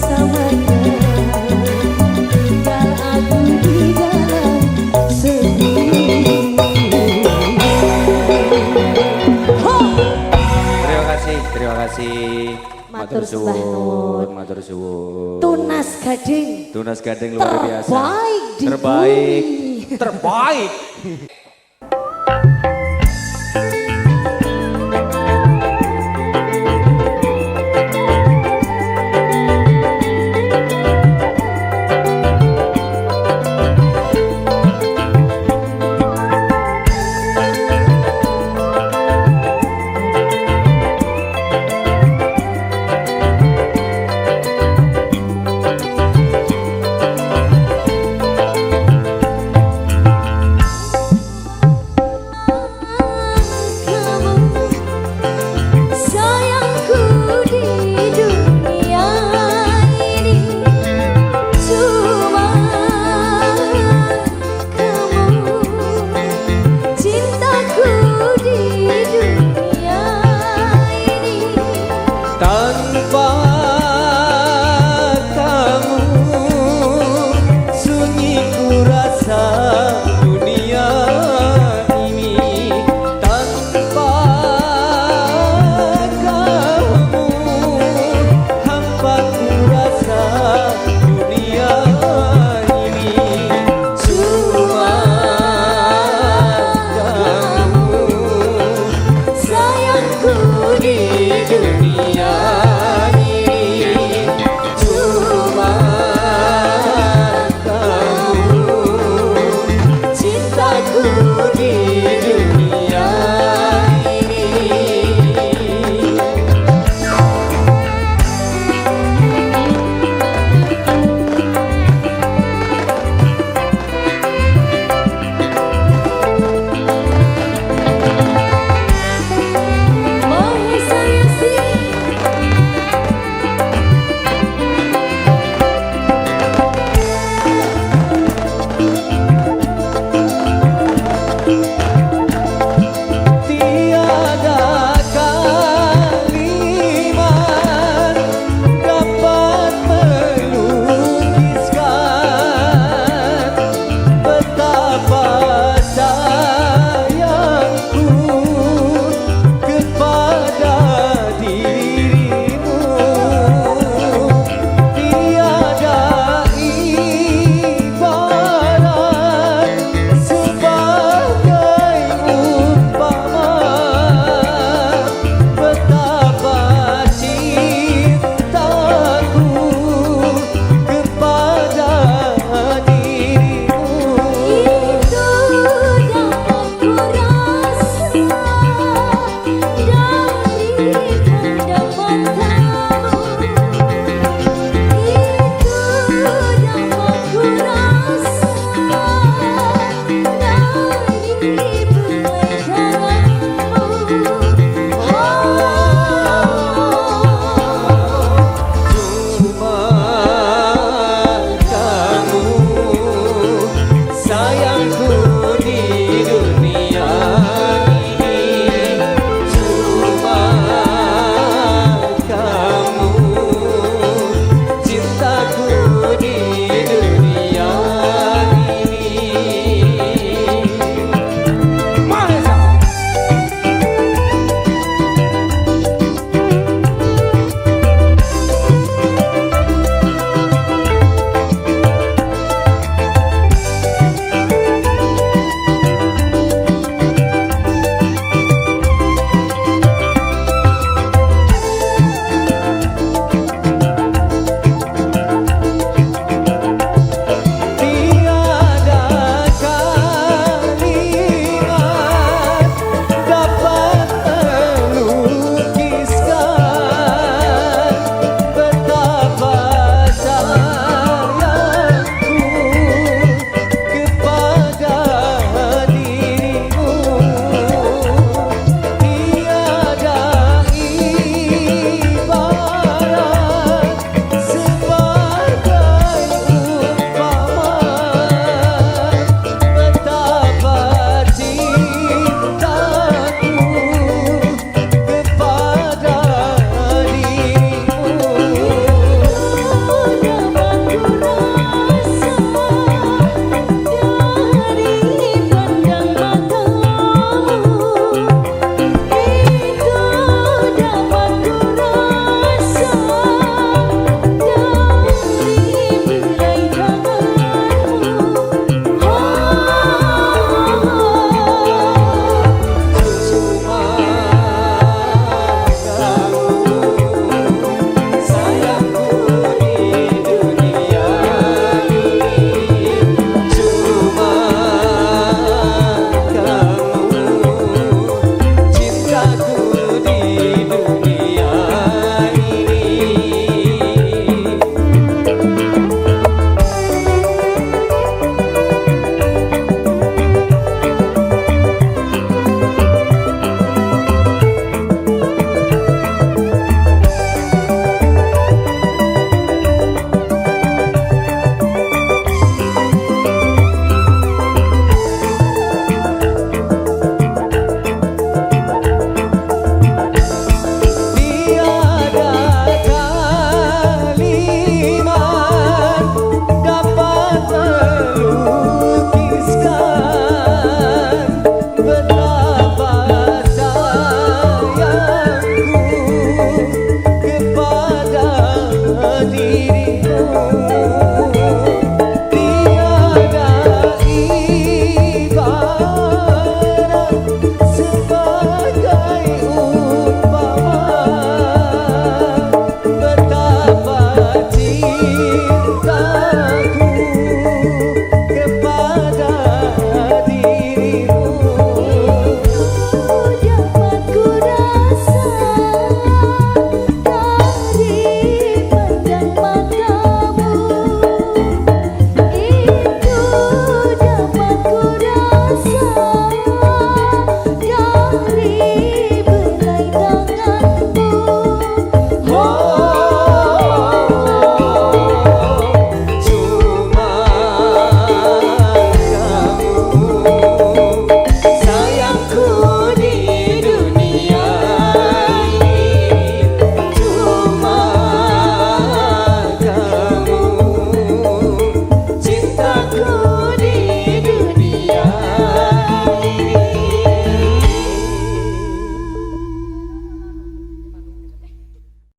bersamanya, tinggal aku di dalam sepi. Terima kasih. Matur sembah nuwun. Matur suwun. Tunas Gading. Tunas Gading luar biasa. Terbaik di Terbaik. bumi. Terbaik. Sayangku di dunia ini cuma kamu, cintaku di dunia ini. Tanpa kamu sunyi ku rasa dunia ini. Tanpa kamu hampa ku rasa dunia ini. Cuma kamu Sayangku di dunia ini. Cuma kamu cintaku di dunia ini.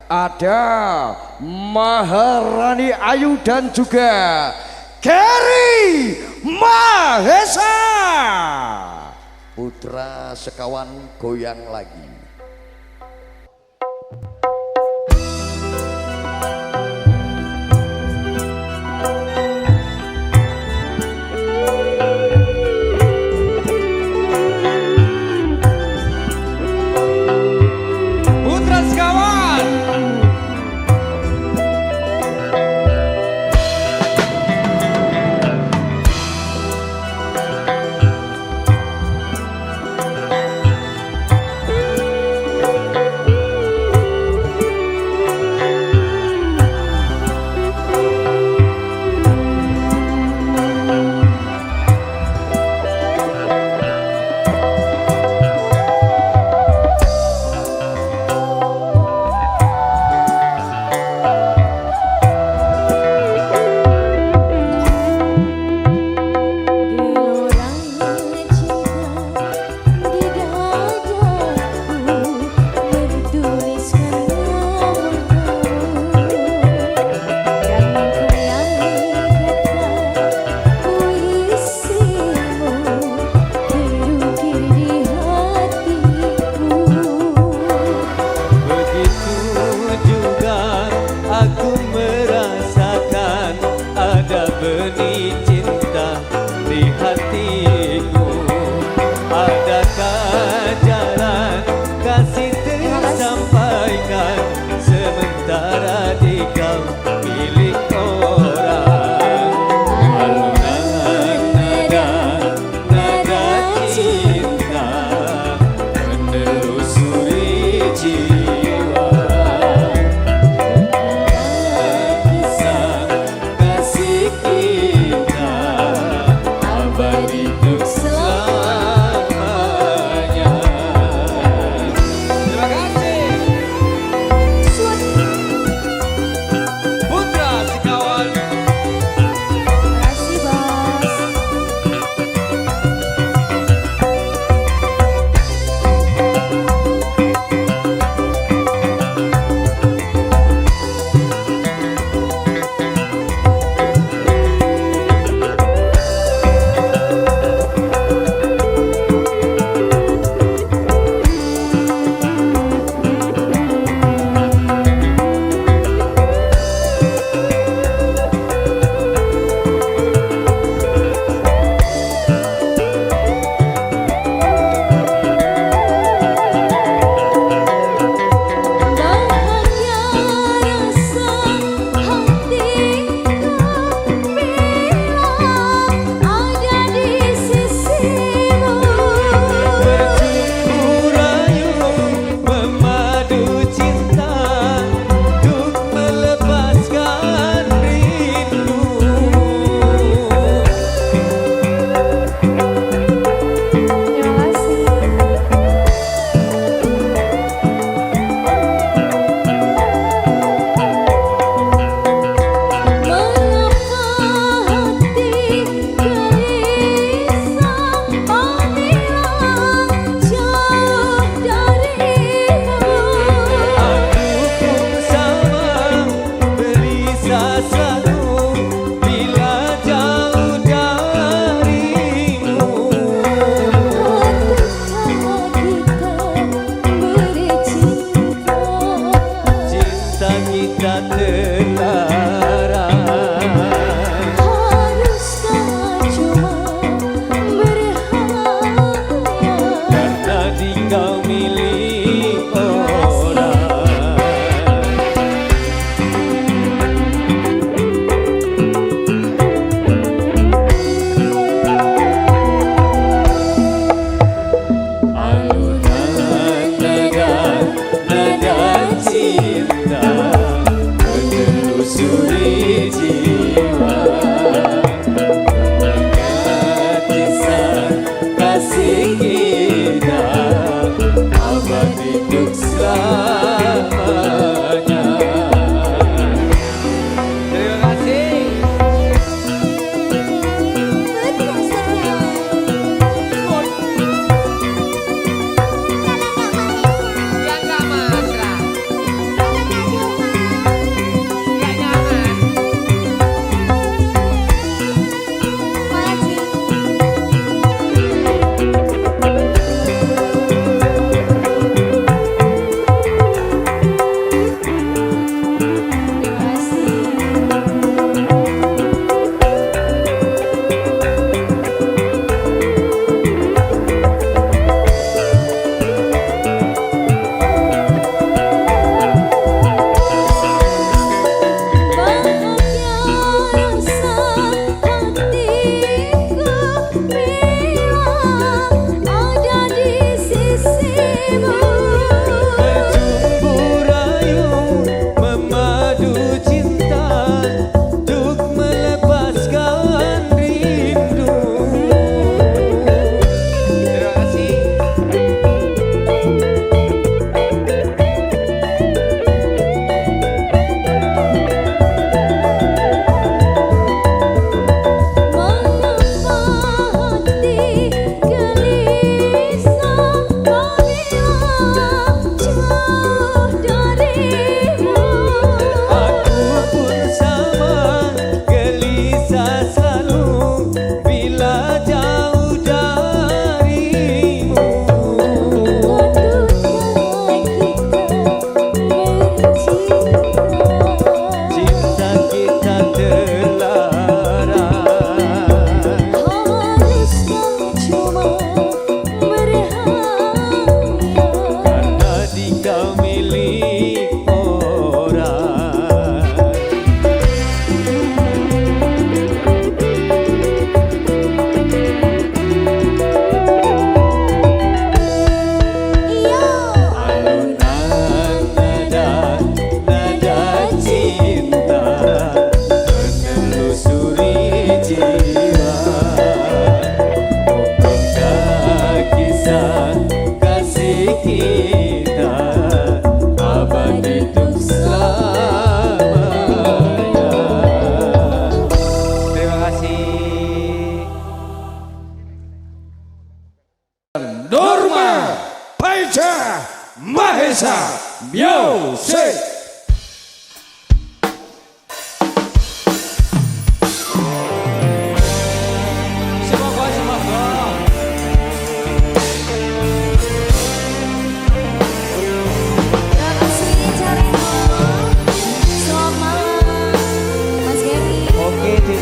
Ada Maharani Ayu dan juga Gary Mahesa. Putra sekawan goyang lagi. Putra sekawan.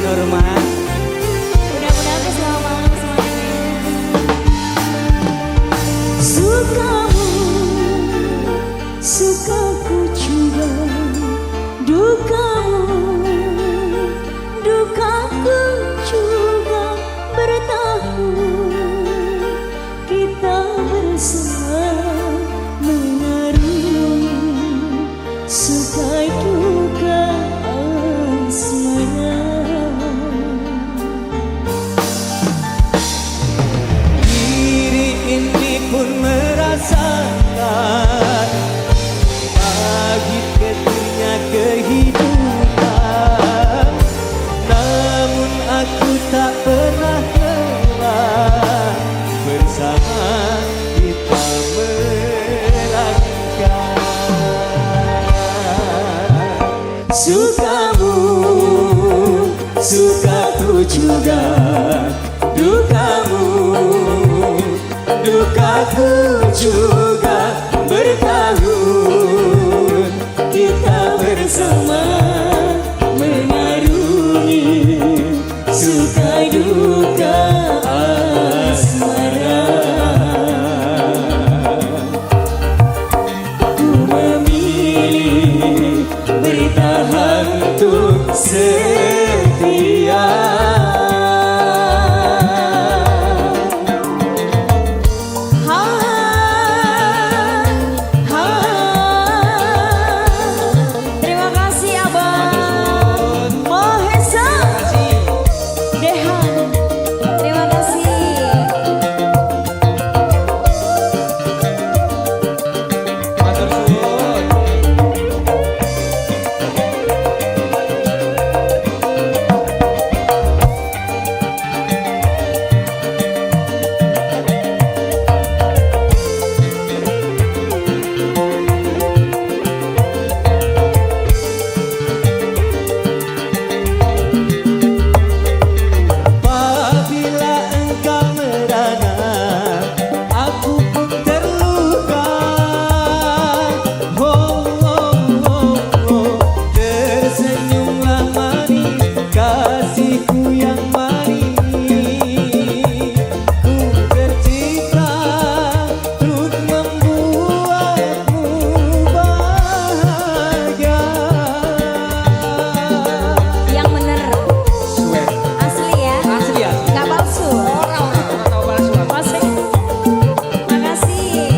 Norma. Mudah-mudahan selamat malam semuanya. Sukamu, sukaku juga. Dukamu, dukaku juga. Bertahun kita bersama mengarungi suka duka asmara. Diri ini pun merasakan pagi ketirnya kehidupan, namun aku tak pernah lelah bersama kita melangkah. Sukamu, sukaku juga. Dukamu, dukaku juga. Bertahun kita bersama mengarungi suka duka asmara. Ku memilih bertahan untuk setia. Terima kasih Abang Mahesa Dehan. Terima kasih. Matur suwun. Apabila engkau merana, aku pun terluka. Oh, oh, oh, oh. Tersenyumlah manis, kasihku yang manis. Ku tercipta untuk membuatmu bahagia. Yang bener Swear. asli ya. Asli ya. Nggak palsu. Orang tahu palsu aku. Asli. Makasih.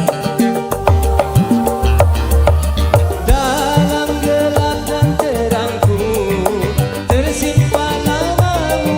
Dalam gelap dan terangku tersimpan namamu.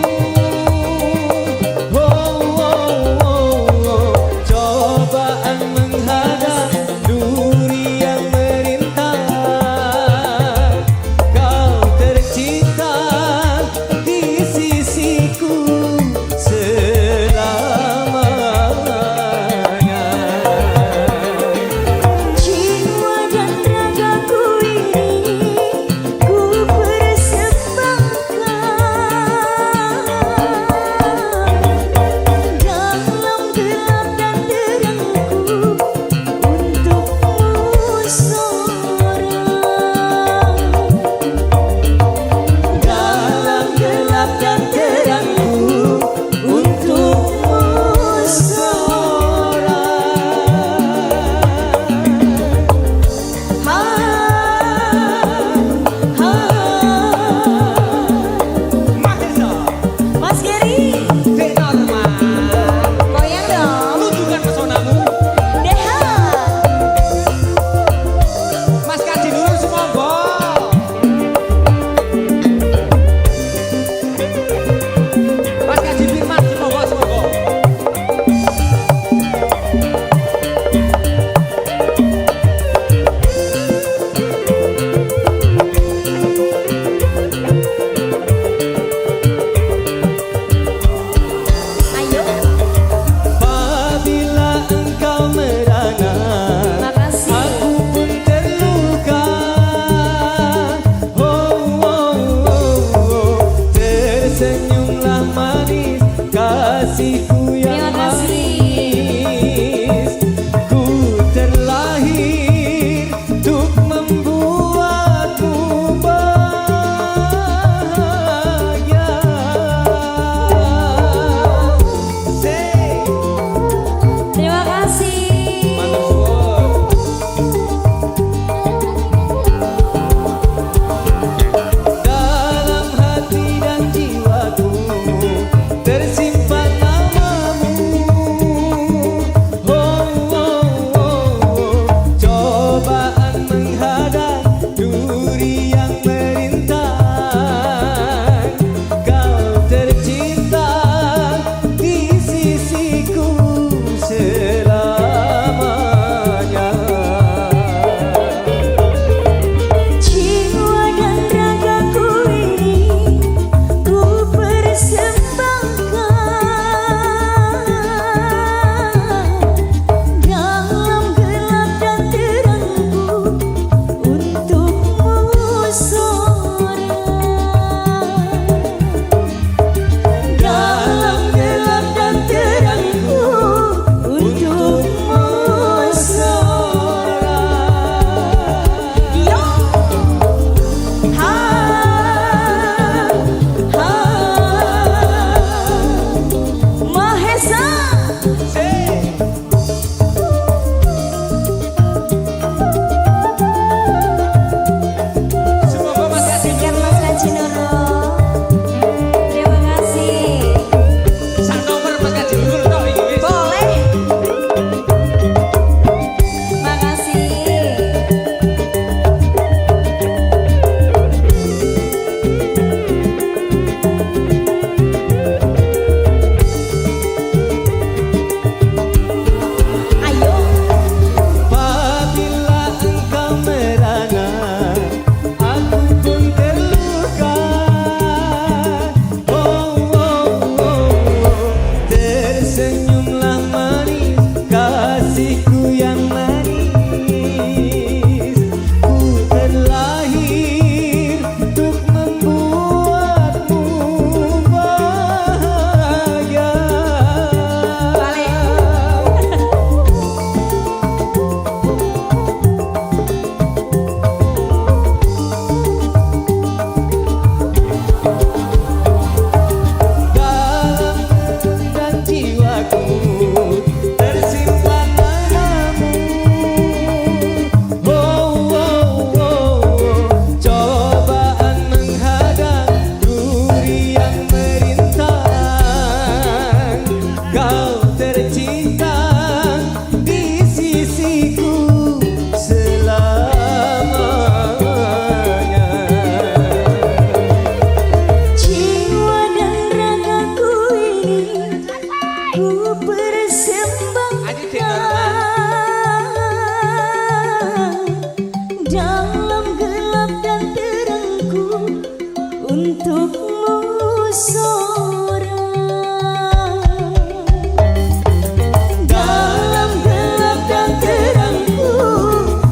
Dalam gelap dan terangku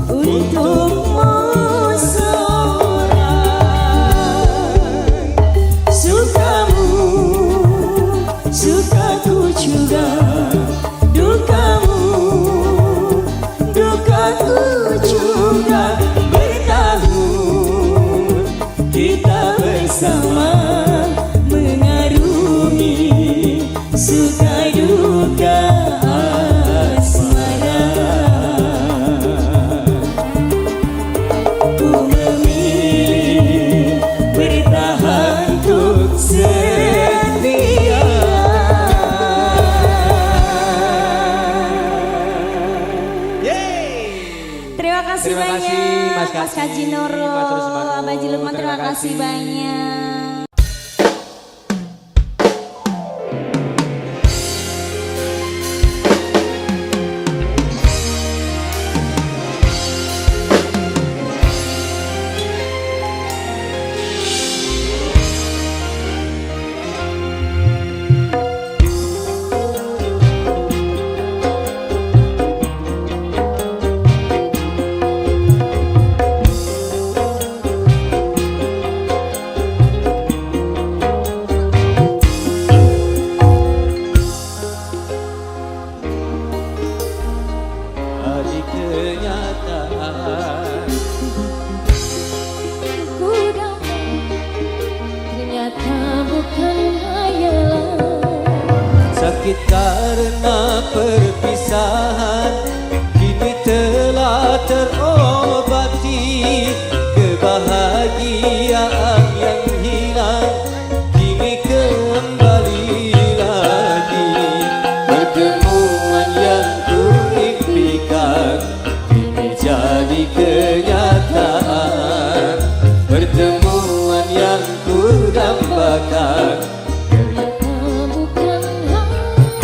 untukmu seorang. Sukamu, sukaku juga. Dukamu, dukaku juga. Bertahun kita bersama mengarungi suka duka asmara. Ku memilih bertahan untuk setia. Terima kasih Terima banyak kasih, Mas Mas Kaji. Kaji Noro, Matur suwun. Abah Haji Lukman, terima Terima kasih kasih. banyak. Hari kenyataan Ku datang, ternyata bukan hayalan. sakit karena perpisahan kini telah terobati. Kebahagiaan yang hilang kini kembali lagi. Pertemuan yang ku impikan kini jadi kenyataan. Pertemuan yang ku dambakan Ternyata bukan hayalan.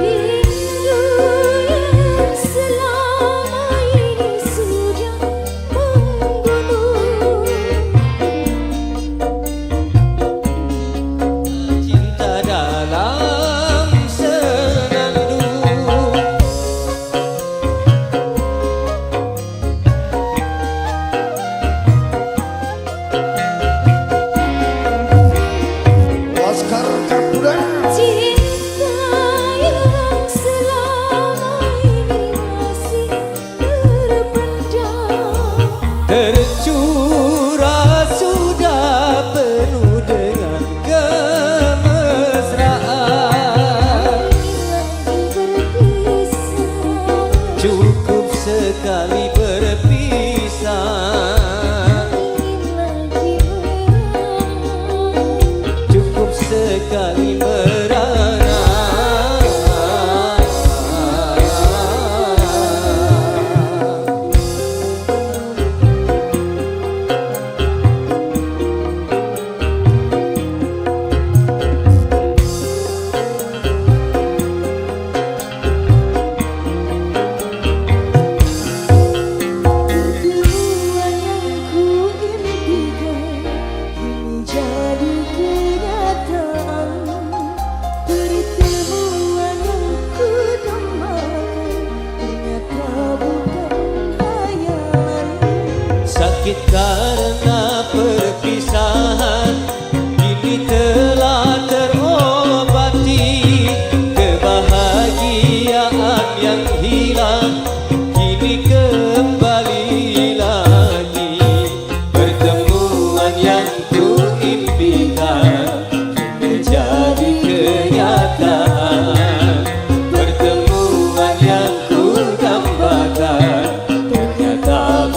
Rindu yang selama ini sudah menggunung. cinta dalam senandung. Oscar Kapura. Cinta yang selama ini masih terpendam. Tercurah sudah penuh dengan kemesraan. Lagi berpisah, Cukup sekali berpisah. ingin lagi merana. Cukup sekali merana. Pertemuan yang ku impikan kini jadi kenyataan. Pertemuan yang ku dambakan ternyata bukan hayalan. Sakit karena perpisahan kini telah terobati. Kebahagiaan yang hilang kini kembali lagi. Pertemuan yang ku impikan kini jadi kenyataan. Pertemuan yang ku dambakan ternyata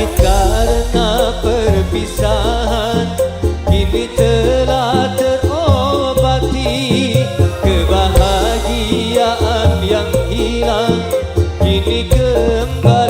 sakit karena perpisahan kini telah terobati, kebahagiaan yang hilang kini kembali